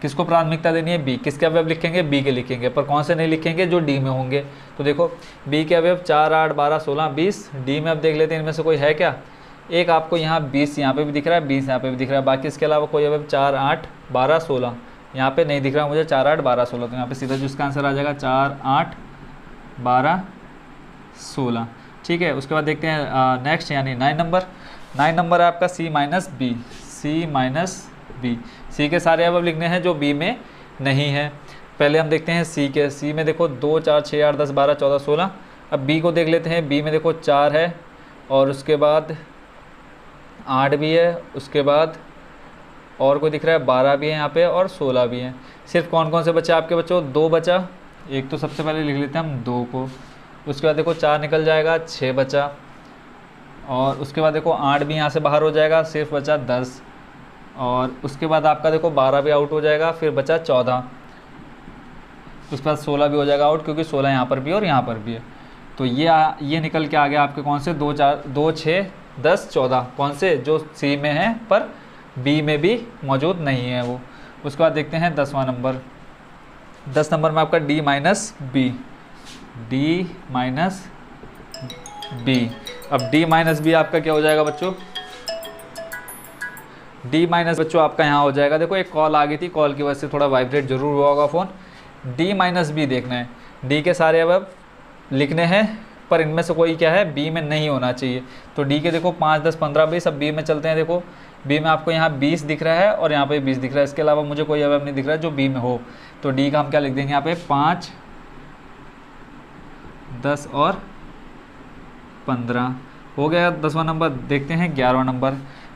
Speaker 1: किसको प्राथमिकता देनी है, b। किसके अवयव लिखेंगे, b के लिखेंगे, पर कौन से नहीं लिखेंगे, जो d में होंगे। तो देखो b के अवयव 4, 8, 12, 16, 20। d में अब देख लेते हैं इनमें से कोई है क्या। एक आपको यहाँ 20 यहाँ पे भी दिख रहा है, 20 यहाँ पे भी दिख रहा है, बाकी इसके अलावा कोई अवयव 4, 8, 12, 16 यहाँ पे नहीं दिख रहा मुझे, 4, 8, 12, 16। तो यहाँ पे सीधा जो इसका आंसर आ जाएगा 4, 8, 12, 16। ठीक है। उसके बाद देखते हैं नेक्स्ट, यानी 9 नंबर। 9 नंबर है आपका c माइनस बी। सी के सारे अवयव लिखने हैं जो बी में नहीं है। पहले हम देखते हैं सी के। सी में देखो 2, 4, 6, 8, 10, 12, 14, 16। अब बी को देख लेते हैं। बी में देखो 4 है और उसके बाद 8 भी है, उसके बाद और कोई दिख रहा है 12 भी है यहाँ पे और 16 भी है। सिर्फ कौन कौन से बच्चे आपके बच्चों, 2 बचा। एक तो सबसे पहले लिख लेते हैं हम 2 को। उसके बाद देखो 4 निकल जाएगा, 6 बचा, और उसके बाद देखो 8 भी यहाँ से बाहर हो जाएगा, सिर्फ बचा 10, और उसके बाद आपका देखो 12 भी आउट हो जाएगा, फिर बचा 14। उसके बाद 16 भी हो जाएगा आउट, क्योंकि 16 यहाँ पर भी और यहाँ पर भी है। तो ये निकल के आ गया आपके कौन से, 2, 4, 2, 6, 10, 14। कौन से, जो सी में है पर बी में भी मौजूद नहीं है वो। उसके बाद देखते हैं 10वां नंबर। 10 नंबर में आपका डी माइनस बी। अब डी माइनस बी आपका क्या हो जाएगा बच्चों, डी माइनस बच्चों आपका यहाँ हो जाएगा। देखो एक कॉल आ गई थी, कॉल की वजह से थोड़ा वाइब्रेट जरूर हुआ होगा फ़ोन। डी माइनस बी देखना है। डी के सारे अवयव लिखने हैं, पर इनमें से कोई क्या है, बी में नहीं होना चाहिए। तो डी के देखो 5, 10, 15, 20। अब बी में चलते हैं। देखो बी में आपको यहाँ 20 दिख रहा है और यहाँ पे 20 दिख रहा है, इसके अलावा मुझे कोई अवयव नहीं दिख रहा है जो बी में हो। तो डी का हम क्या लिख देंगे यहाँ पे, 5, 10 और 15 हो गया 10वां नंबर। देखते हैं 11वां नंबर।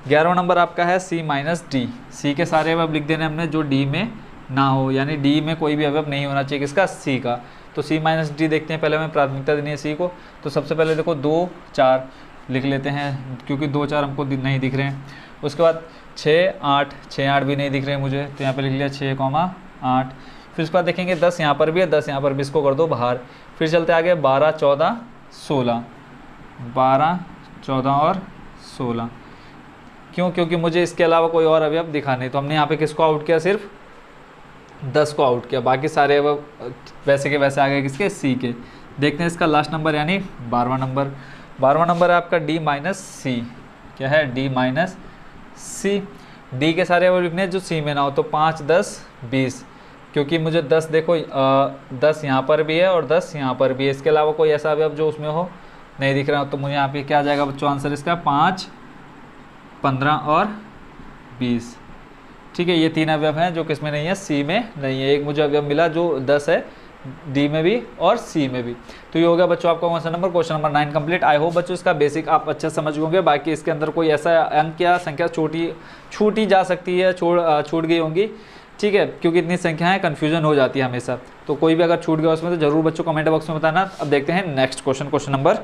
Speaker 1: 11वां नंबर आपका है सी माइनस डी। सी के सारे अवयव लिख देने हमने जो डी में ना हो, यानी डी में कोई भी अवयव नहीं होना चाहिए किसका, सी का। तो सी माइनस डी देखते हैं। पहले हमें प्राथमिकता देनी है सी को। तो सबसे पहले देखो 2, 4 लिख लेते हैं, क्योंकि 2, 4 हमको नहीं दिख रहे हैं। उसके बाद 6, 8, 6, 8 भी नहीं दिख रहे हैं मुझे, तो यहाँ पे लिख लिया 6,8। फिर उसके बाद देखेंगे 10 यहाँ पर भी है, 10 यहाँ पर भी, इसको कर दो बाहर। फिर चलते आगे 12, 14, 16। 12, 14 और 16 क्यों, क्योंकि मुझे इसके अलावा कोई और अवयव दिखा नहीं। तो हमने यहाँ पे किसको आउट किया, सिर्फ 10 को आउट किया, बाकी सारे अवयव वैसे के वैसे आ गए किसके, सी के। देखते हैं इसका लास्ट नंबर, यानी 12वां नंबर। 12वां नंबर है आपका डी माइनस सी। क्या है, डी माइनस सी। डी के सारे अवयव लिखने हैं जो सी में ना हो। तो 5, 10, 20, क्योंकि मुझे 10 देखो 10 यहाँ पर भी है और 10 यहाँ पर भी है, इसके अलावा कोई ऐसा अवयव जो उसमें हो नहीं दिख रहा। तो मुझे यहाँ पे क्या आ जाएगा बच्चों, आंसर इसका 5, 15 और 20। ठीक है, ये 3 अवयव हैं जो किसमें नहीं है, सी में नहीं है। एक मुझे अवयव मिला जो 10 है, डी में भी और सी में भी। तो ये हो गया बच्चों आपका कौन सा number, question number 9 complete. I hope बच्चों इसका बेसिक आप अच्छे समझ होंगे। बाकी इसके अंदर कोई ऐसा अंक या संख्या छूटी जा सकती है, छूट गई होंगी, ठीक है, क्योंकि इतनी संख्या है कन्फ्यूजन हो जाती है हमेशा। तो कोई भी अगर छूट गया उसमें तो जरूर बच्चों कमेंट बॉक्स में बताना। अब देखते हैं नेक्स्ट क्वेश्चन, क्वेश्चन नंबर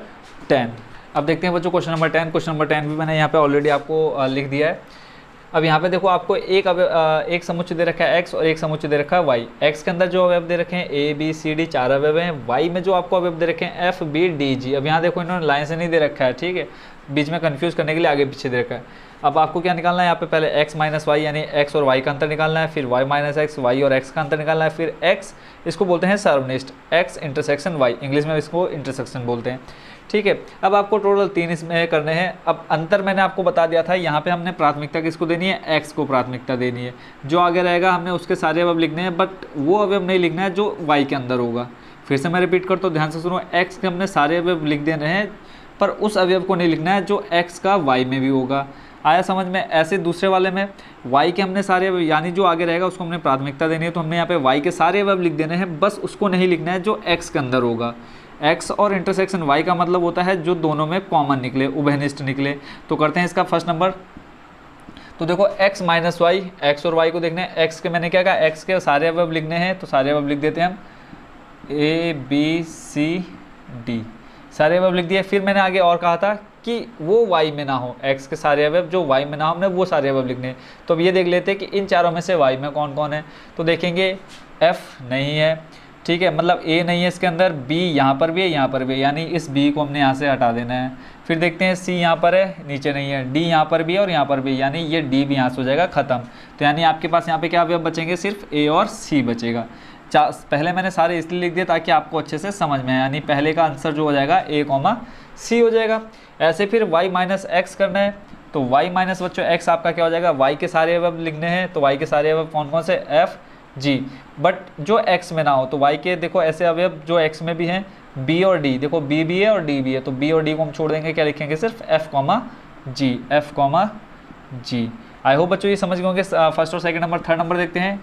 Speaker 1: 10। अब देखते हैं बच्चों क्वेश्चन नंबर 10। क्वेश्चन नंबर 10 भी मैंने यहाँ पे ऑलरेडी आपको लिख दिया है। अब यहाँ पे देखो आपको एक समुच्चय दे रखा है x और एक समुच्चय दे रखा है y। x के अंदर जो अवयव दे रखे हैं a b c d 4 अवयव हैं। y में जो आपको अवयव दे रखे हैं f b d g। अब यहाँ देखो इन्होंने लाइन से नहीं दे रखा है, ठीक है, बीच में कंफ्यूज करने के लिए आगे पीछे दे रखा है। अब आपको क्या निकालना है यहाँ पे, पहले x माइनस वाई यानी x और y का अंतर निकालना है, फिर y माइनस एक्स y और x का अंतर निकालना है, फिर x इसको बोलते हैं सर्वनिष्ठ, x इंटरसेक्शन y, इंग्लिश में इसको इंटरसेक्शन बोलते हैं, ठीक है। अब आपको टोटल 3 इसमें करने हैं। अब अंतर मैंने आपको बता दिया था, यहाँ पे हमने प्राथमिकता किसको देनी है, x को प्राथमिकता देनी है। जो आगे रहेगा हमने उसके सारे अवयव लिखने हैं, बट वो अवयव नहीं लिखना है जो y के अंदर होगा। फिर से मैं रिपीट करता हूँ, ध्यान से सुनो, x के हमने सारे अवयव लिख देने हैं, पर उस अवयव को नहीं लिखना है जो x का y में भी होगा। आया समझ में। ऐसे दूसरे वाले में y के हमने सारे अवयव यानी जो आगे रहेगा उसको हमने प्राथमिकता देनी है, तो हमने यहाँ पे y के सारे अवयव लिख देने हैं, बस उसको नहीं लिखना है जो x के अंदर होगा। x और इंटरसेक्शन y का मतलब होता है जो दोनों में कॉमन निकले, उभयनिष्ठ निकले। तो करते हैं इसका फर्स्ट नंबर। तो देखो x माइनस वाई, एक्स और y को देखने हैं। x के मैंने क्या कहा, x के सारे अवयव लिखने हैं, तो सारे अवयव लिख देते हैं हम, a b c d, सारे अवयव लिख दिए। फिर मैंने आगे और कहा था कि वो y में ना हो, x के सारे अवयव जो y में ना हो हमने वो सारे अवयव लिखने हैं। तो अब ये देख लेते हैं कि इन चारों में से y में कौन कौन है। तो देखेंगे f नहीं है, ठीक है, मतलब a नहीं है इसके अंदर, b यहाँ पर भी है, यहाँ पर भी है, यानी इस b को हमने यहाँ से हटा देना है। फिर देखते हैं c यहाँ पर है, नीचे नहीं है, d यहाँ पर भी है और यहाँ पर भी है, यानी ये d भी यहाँ से हो जाएगा ख़त्म। तो यानी आपके पास यहाँ पे क्या अवयव बचेंगे, सिर्फ a और c बचेगा। पहले मैंने सारे इसलिए लिख दिए ताकि आपको अच्छे से समझ में आए, यानी पहले का आंसर जो हो जाएगा a, c हो जाएगा। ऐसे फिर y माइनस एक्स करना है, तो y माइनस बच्चों x आपका क्या हो जाएगा, y के सारे अवयव लिखने हैं, तो y के सारे अवयव कौन कौन से, f g, बट जो x में ना हो। तो y के देखो ऐसे अवयव जो x में भी हैं, b और d, देखो b भी है और d भी है, तो b और d को हम छोड़ देंगे, क्या लिखेंगे, सिर्फ f g, f g। I hope बच्चों ये समझ गए होंगे। फर्स्ट और सेकंड नंबर। थर्ड नंबर देखते हैं,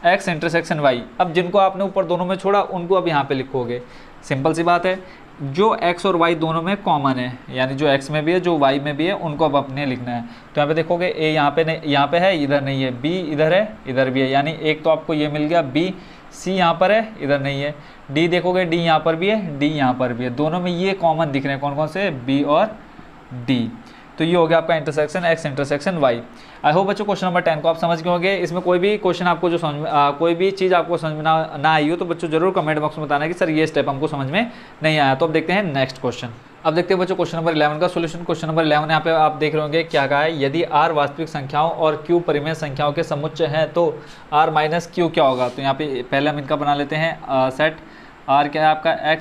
Speaker 1: x इंटरसेक्शन y। अब जिनको आपने ऊपर दोनों में छोड़ा उनको अब यहाँ पे लिखोगे। सिंपल सी बात है, जो x और y दोनों में कॉमन है, यानी जो x में भी है जो y में भी है, उनको अब अपने लिखना है। तो यहाँ पे देखोगे a यहाँ पे नहीं, यहाँ पे है, इधर नहीं है, b इधर है, इधर भी है, यानी एक तो आपको ये मिल गया, b, c यहाँ पर है, इधर नहीं है, d देखोगे d यहाँ पर भी है, d यहाँ पर भी है, दोनों में ये कॉमन दिख रहे हैं, कौन कौन से, b और d। तो ये हो गया आपका intersection x intersection y। I hope बच्चों क्वेश्चन नंबर 10 को आप समझ गए होंगे। इसमें कोई भी क्वेश्चन आपको जो समझ में कोई भी चीज़ आपको समझ में ना आई हो तो बच्चों जरूर कमेंट बॉक्स में बताना कि सर ये स्टेप हमको समझ में नहीं आया। तो अब देखते हैं नेक्स्ट क्वेश्चन। अब देखते हैं बच्चों क्वेश्चन नंबर 11 का सोल्यूशन। क्वेश्चन नंबर 11 यहाँ पे आप देख रहे होंगे क्या कहा है, यदि r वास्तविक संख्याओं और q परिमेय संख्याओं के समुच्चय हैं तो r माइनस q क्या होगा। तो यहाँ पे पहले हम इनका बना लेते हैं सेट। r क्या है आपका,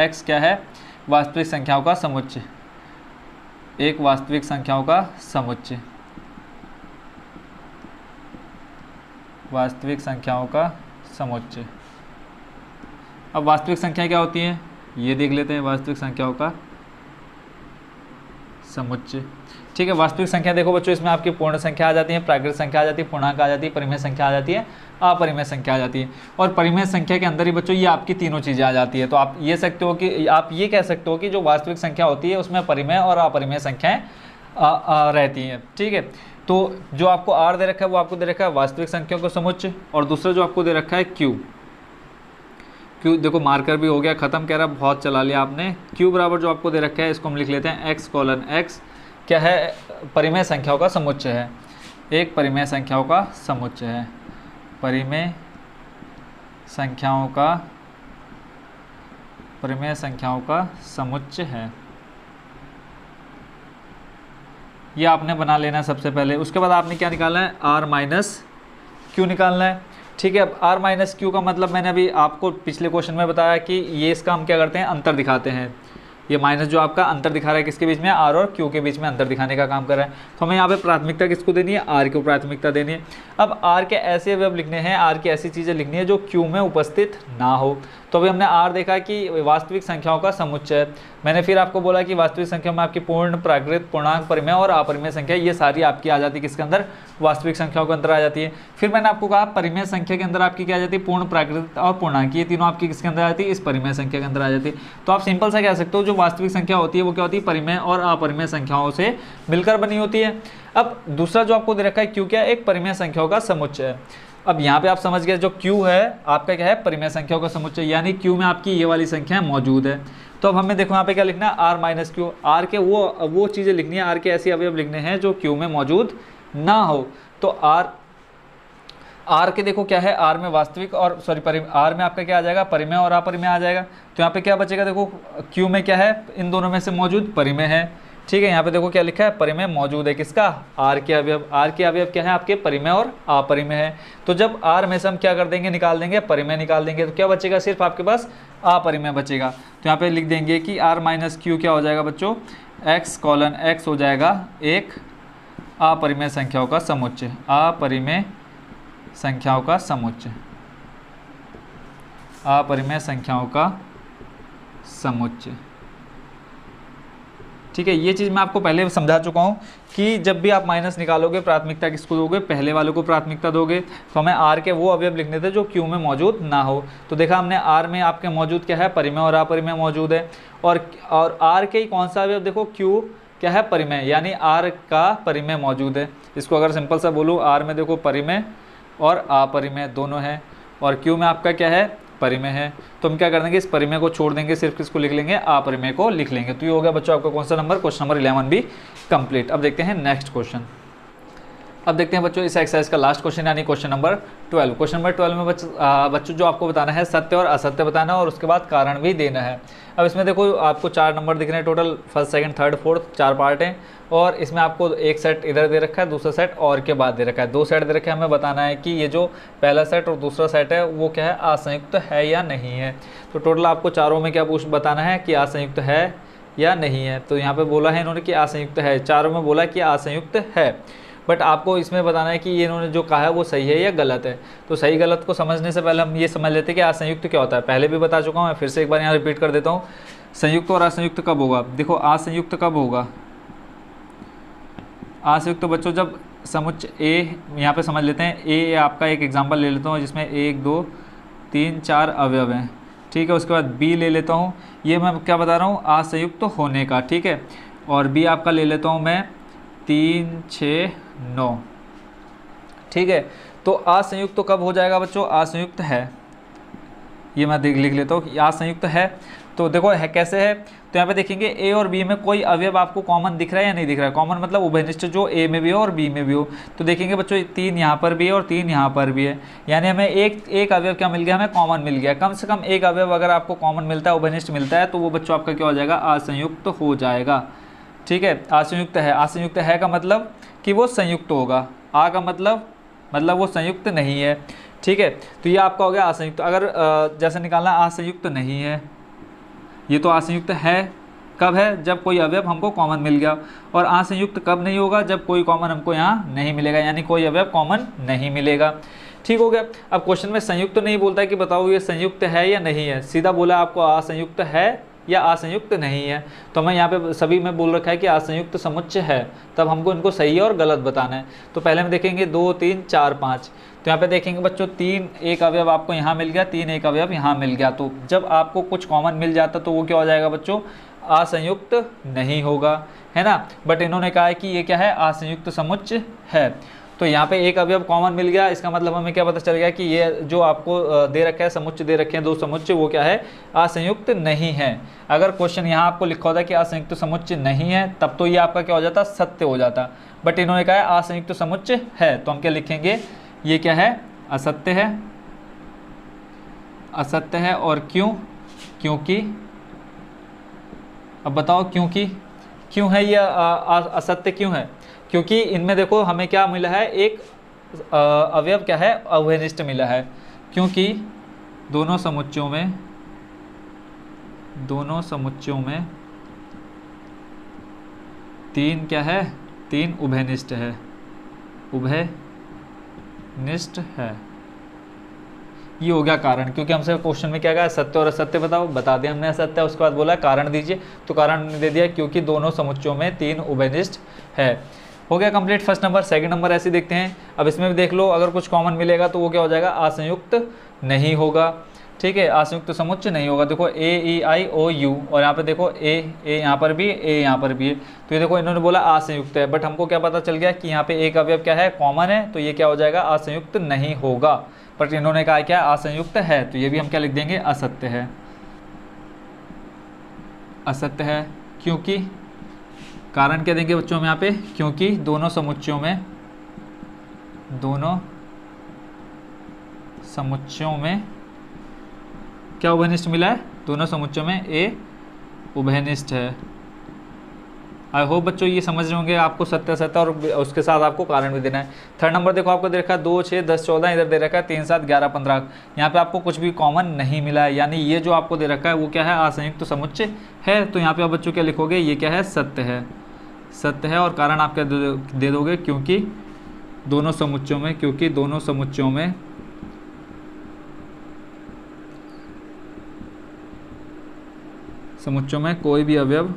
Speaker 1: x क्या है, वास्तविक संख्याओं का समुच्चय, एक वास्तविक संख्याओं का समुच्चय, वास्तविक संख्याओं का समुच्चय। अब वास्तविक संख्या क्या होती है ये देख लेते हैं, वास्तविक संख्याओं का समुच्चय, ठीक है। वास्तविक संख्या देखो बच्चों, इसमें आपकी पूर्ण संख्या आ जाती है, प्राकृत संख्या आ जाती है, पूर्णांक आ जाती है, परिमेय संख्या आ जाती है, अपरिमेय संख्या आ जाती है। और परिमेय संख्या के अंदर ही बच्चों ये आपकी तीनों चीज़ें आ जाती है। तो आप ये कह सकते हो कि जो वास्तविक संख्या होती है उसमें परिमेय और अपरिमेय संख्याएं रहती हैं, ठीक है। तो जो आपको r दे रखा है वो आपको दे रखा है वास्तविक संख्याओं का समुच्चय, और दूसरा जो आपको दे रखा है q देखो मार्कर भी हो गया ख़त्म, कह रहा बहुत चला लिया आपने। q बराबर जो आपको दे रखा है इसको हम लिख लेते हैं x क्या है, परिमेय संख्याओं का समुच्चय है, एक परिमेय संख्याओं का समुच्चय है, परिमेय संख्याओं का समुच्चय है। ये आपने बना लेना है सबसे पहले। उसके बाद आपने क्या निकालना है, r माइनस क्यू निकालना है, ठीक है। अब r माइनस क्यू का मतलब मैंने अभी आपको पिछले क्वेश्चन में बताया कि ये इसका हम क्या करते हैं, अंतर दिखाते हैं। ये माइनस जो आपका अंतर दिखा रहा है किसके बीच में, r और q के बीच में अंतर दिखाने का काम कर रहा है। तो हमें यहाँ पे प्राथमिकता किसको देनी है, r को प्राथमिकता देनी है। अब r के ऐसे अवयव लिखने हैं, r की ऐसी चीज़ें लिखनी है जो q में उपस्थित ना हो। तो अभी हमने r देखा कि वास्तविक संख्याओं का समुच्चय। मैंने फिर आपको बोला कि वास्तविक संख्या में आपकी पूर्ण, प्राकृत, पूर्णांक, परिमेय और अपरिमेय संख्या ये सारी आपकी आ जाती है किसके अंदर, वास्तविक संख्याओं के अंदर आ जाती है। फिर मैंने आपको कहा परिमेय संख्या के अंदर आपकी क्या आ जाती है, पूर्ण, प्राकृत और पूर्णांक, ये तीनों आपकी किसके अंदर आ जाती है, इस परिमेय संख्या के अंदर आ जाती है। तो आप सिंपल सा कह सकते हो जो वास्तविक संख्या होती है वो क्या होती है, परिमेय और अपरिमेय संख्याओं से मिलकर बनी होती है। अब दूसरा जो आपको दे रखा है क्यों, क्या एक परिमेय संख्याओं का समुच्चय है। अब यहाँ पे आप समझ गए, जो Q है आपका क्या है, परिमेय संख्याओं का समुच्चय, यानी Q में आपकी ये वाली संख्या मौजूद है। तो अब हमें देखो यहाँ पे क्या लिखना है, R माइनस क्यू, R के वो चीज़ें लिखनी है, R के ऐसे अवयव लिखने हैं जो Q में मौजूद ना हो। तो R के देखो क्या है, R में वास्तविक और सॉरी R में आपका क्या आ जाएगा, परिमेय और अपरिमेय आ जाएगा। तो यहाँ पे क्या बचेगा, देखो Q में क्या है, इन दोनों में से मौजूद परिमेय है, ठीक है। यहाँ पे देखो क्या लिखा है, परिमेय मौजूद है, किसका, R के अवयव। R के अवयव क्या है आपके, परिमेय और अपरिमेय है। तो जब R में से हम क्या कर देंगे, निकाल देंगे, परिमेय निकाल देंगे, तो क्या बचेगा, सिर्फ आपके पास अपरिमेय बचेगा। तो यहाँ पे लिख देंगे कि R माइनस क्यू क्या हो जाएगा बच्चों, x कॉलन x हो जाएगा एक अपरिमेय संख्याओं का समुच्चय, अपरिमेय संख्याओं का समुच्चय, अपरिमेय संख्याओं का समुच्चय, ठीक है। ये चीज़ मैं आपको पहले समझा चुका हूँ कि जब भी आप माइनस निकालोगे प्राथमिकता किसको दोगे, पहले वालों को प्राथमिकता दोगे। तो हमें R के वो अवयव लिखने थे जो Q में मौजूद ना हो। तो देखा हमने R में आपके मौजूद क्या है, परिमेय और अपरिमेय मौजूद है। और R के ही कौन सा अवयव, देखो Q क्या है, परिमेय, यानी R का परिमेय मौजूद है। इसको अगर सिंपल सा बोलूँ, R में देखो परिमेय और अपरिमेय दोनों है, और Q में आपका क्या है, परिमेय है। तो हम क्या कर देंगे, इस परिमेय को छोड़ देंगे, सिर्फ किसको लिख लेंगे, अपरिमेय को लिख लेंगे। तो ये हो गया बच्चों आपका कौन सा नंबर, क्वेश्चन नंबर 11 भी कंप्लीट। अब देखते हैं नेक्स्ट क्वेश्चन। अब देखते हैं बच्चों इस एक्सरसाइज का लास्ट क्वेश्चन, यानी क्वेश्चन नंबर 12। क्वेश्चन नंबर 12 में बच्चों जो आपको बताना है, सत्य और असत्य बताना है, और उसके बाद कारण भी देना है। अब इसमें देखो आपको 4 नंबर दिख रहे हैं total, first second third fourth, 4 part हैं। और इसमें आपको एक सेट इधर दे रखा है, दूसरा सेट और के बाद दे रखा है, 2 सेट दे रखे हैं। हमें बताना है कि ये जो पहला सेट और दूसरा सेट है वो क्या है, असंयुक्त है या नहीं है। तो टोटल आपको चारों में क्या बताना है कि असंयुक्त है या नहीं है। तो यहाँ पे बोला है इन्होंने कि असंयुक्त है, चारों में बोला कि असंयुक्त है, बट आपको इसमें बताना है कि ये इन्होंने जो कहा है वो सही है या गलत है। तो सही गलत को समझने से पहले हम ये समझ लेते हैं कि असंयुक्त क्या होता है। पहले भी बता चुका हूँ, मैं फिर से एक बार यहाँ रिपीट कर देता हूँ। संयुक्त और असंयुक्त कब होगा, देखो असंयुक्त कब होगा, असंयुक्त तो बच्चों जब समुच्चय ए, यहाँ पे समझ लेते हैं, ए आपका एक एग्जांपल ले लेता हूँ जिसमें 1 2 3 4 अवयव हैं, ठीक है। उसके बाद बी ले लेता हूँ, ये मैं क्या बता रहा हूँ, असंयुक्त होने का, ठीक है। और बी आपका ले लेता हूँ मैं 3 6 9, ठीक है। तो असंयुक्त तो कब हो जाएगा बच्चों, असंयुक्त है, ये मैं लिख लेता हूँ, असंयुक्त है। तो देखो है कैसे है, तो यहाँ पे देखेंगे ए और बी में कोई अवयव आपको कॉमन दिख रहा है या नहीं दिख रहा है। कॉमन मतलब उभयनिष्ठ जो ए में भी हो और बी में भी हो। तो देखेंगे बच्चों 3 यहाँ पर भी है और 3 यहाँ पर भी है, यानी हमें एक अवयव क्या मिल गया, हमें कॉमन मिल गया। कम से कम एक अवयव अगर आपको कॉमन मिलता है, उभयनिष्ठ मिलता है, तो वो बच्चों आपका क्या हो जाएगा, असंयुक्त हो जाएगा, ठीक है। असंयुक्त है, असंयुक्त है का मतलब कि वो संयुक्त होगा, आ का मतलब वो संयुक्त नहीं है, ठीक है। तो ये आपका हो गया असंयुक्त। अगर जैसे निकालना असंयुक्त नहीं है, ये तो असंयुक्त है कब है, जब कोई अवयव हमको कॉमन मिल गया। और असंयुक्त कब नहीं होगा, जब कोई कॉमन हमको यहाँ नहीं मिलेगा, यानी कोई अवयव कॉमन नहीं मिलेगा, ठीक हो गया। अब क्वेश्चन में संयुक्त नहीं बोलता है कि बताओ ये संयुक्त है या नहीं है, सीधा बोला आपको असंयुक्त है या असंयुक्त नहीं है। तो हमें यहाँ पे सभी में बोल रखा है कि असंयुक्त समुच्चय है, तब हमको इनको सही और गलत बताना है। तो पहले हम देखेंगे 2 3 4 5। तो यहाँ पे देखेंगे बच्चों 3 एक अवयव आपको यहाँ मिल गया, 3 एक अवयव यहाँ मिल गया। तो जब आपको कुछ कॉमन मिल जाता तो वो क्या हो जाएगा बच्चों, असंयुक्त नहीं होगा, है ना। बट इन्होंने कहा है कि ये क्या है, असंयुक्त समुच्चय है। तो यहाँ पे एक अवयव कॉमन मिल गया, इसका मतलब हमें क्या पता चल गया कि ये जो आपको दे रखा है समुच्चय दे रखे हैं 2 समुच्चय, वो क्या है, असंयुक्त नहीं है। अगर क्वेश्चन यहाँ आपको लिखा होता कि असंयुक्त समुच्चय नहीं है, तब तो ये आपका क्या हो जाता, सत्य हो जाता। बट इन्होंने कहा है असंयुक्त समुच्चय है, तो हम क्या लिखेंगे, ये क्या है, असत्य है, असत्य है। और क्यों, क्योंकि, अब बताओ क्यों है ये असत्य क्यों है, क्योंकि इनमें देखो हमें क्या मिला है, एक अवयव क्या है, उभयनिष्ठ मिला है। क्योंकि दोनों समुच्चयों में 3 क्या है, 3 उभयनिष्ठ है, उभयनिष्ठ है। ये हो गया कारण, क्योंकि हमसे क्वेश्चन में क्या कहा, सत्य और असत्य बताओ, बता दिया हमने असत्य, उसके बाद बोला कारण दीजिए, तो कारण दे दिया क्योंकि दोनों समुच्चयों में 3 उभयनिष्ठ है। हो गया complete first number. Second number ऐसे देखते हैं, अब इसमें भी देख लो, अगर कुछ कॉमन मिलेगा तो वो क्या हो जाएगा, असंयुक्त नहीं होगा, ठीक है, असंयुक्त समुच्चय नहीं होगा। देखो ए ई आई ओ यू, और यहाँ पे देखो ए यहाँ पर भी, ए यहाँ पर भी है, तो ये देखो इन्होंने बोला असंयुक्त है, बट हमको क्या पता चल गया कि यहाँ पे एक अवयव क्या है, कॉमन है, तो ये क्या हो जाएगा, असंयुक्त नहीं होगा। बट इन्होंने कहा क्या, असंयुक्त है, तो ये भी हम क्या लिख देंगे, असत्य है। असत्य है क्योंकि, कारण क्या देंगे बच्चों हम यहाँ पे, क्योंकि दोनों समुच्चयों में क्या उभयनिष्ठ मिला है, दोनों समुच्चयों में ए उभयनिष्ठ है। आई होप बच्चों ये समझ रहे होंगे, आपको सत्य असत्य और उसके साथ आपको कारण भी देना है। थर्ड नंबर देखो आपको दे रखा है 2, 6, 10, 14, इधर दे रखा है 3, 7, 11, 15। यहाँ पे आपको कुछ भी कॉमन नहीं मिला है, यानी ये जो आपको दे रखा है वो क्या है, असंयुक्त तो समुच्चय है। तो यहाँ पे आप बच्चों क्या लिखोगे, ये क्या है, सत्य है, सत्य है। और कारण आप क्या दे दोगे, क्योंकि दोनों समुच्चयों में कोई भी अवयव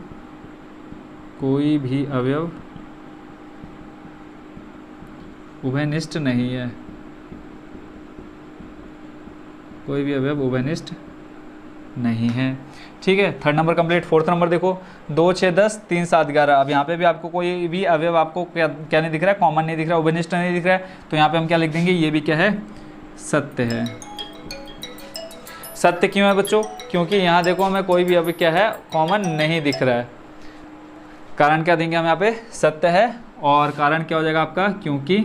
Speaker 1: उभयनिष्ठ नहीं है, कोई भी अवयव उभयनिष्ठ नहीं है। ठीक है, third number complete. Fourth number देखो 2, 6, 10, 3, 7, 11। अब यहाँ पे भी आपको कोई भी अवयव आपको क्या नहीं दिख रहा है, कॉमन नहीं दिख रहा है, उभयनिष्ठ नहीं दिख रहा है, तो यहाँ पे हम क्या लिख देंगे, ये भी क्या है, सत्य है। सत्य क्यों है बच्चों, क्योंकि यहाँ देखो हमें कोई भी अवयव क्या है, कॉमन नहीं दिख रहा है। कारण क्या देंगे हम यहाँ पे, सत्य है, और कारण क्या हो जाएगा आपका, क्योंकि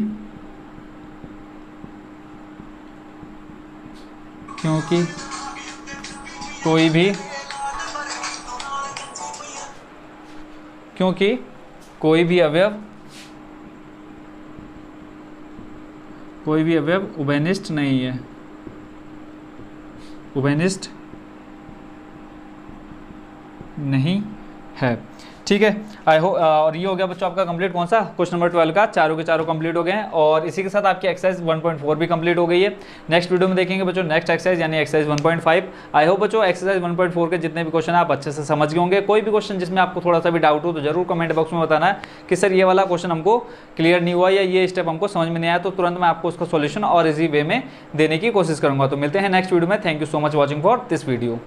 Speaker 1: कोई भी अवयव उभयनिष्ठ नहीं है, उभयनिष्ठ नहीं है। ठीक है, आई हो, और ये हो गया बच्चों आपका कंप्लीट कौन सा, क्वेश्चन नंबर 12 का, चारों के चारों कंप्लीट हो गए हैं। और इसी के साथ आपकी एक्सरसाइज 1.4 भी कंप्लीट हो गई है। नेक्स्ट वीडियो में देखेंगे बच्चों नेक्स्ट एक्सरसाइज, यानी एक्सरसाइज 1.5। आई होप बच्चों एक्सरसाइज 1.4 के जितने भी क्वेश्चन आप अच्छे से समझ गए होंगे। कोई भी क्वेश्चन जिसमें आपको थोड़ा सा भी डाउट हो तो जरूर कमेंट बॉक्स में बताना है कि सर ये वाला क्वेश्चन हमको क्लियर नहीं हुआ या ये स्टेप हमको समझ में नहीं आया, तो तुरंत मैं आपको उसका सोल्यूशन और इजी वे में देने की कोशिश करूंगा। तो मिलते हैं नेक्स्ट वीडियो में। Thank you so much watching for this video.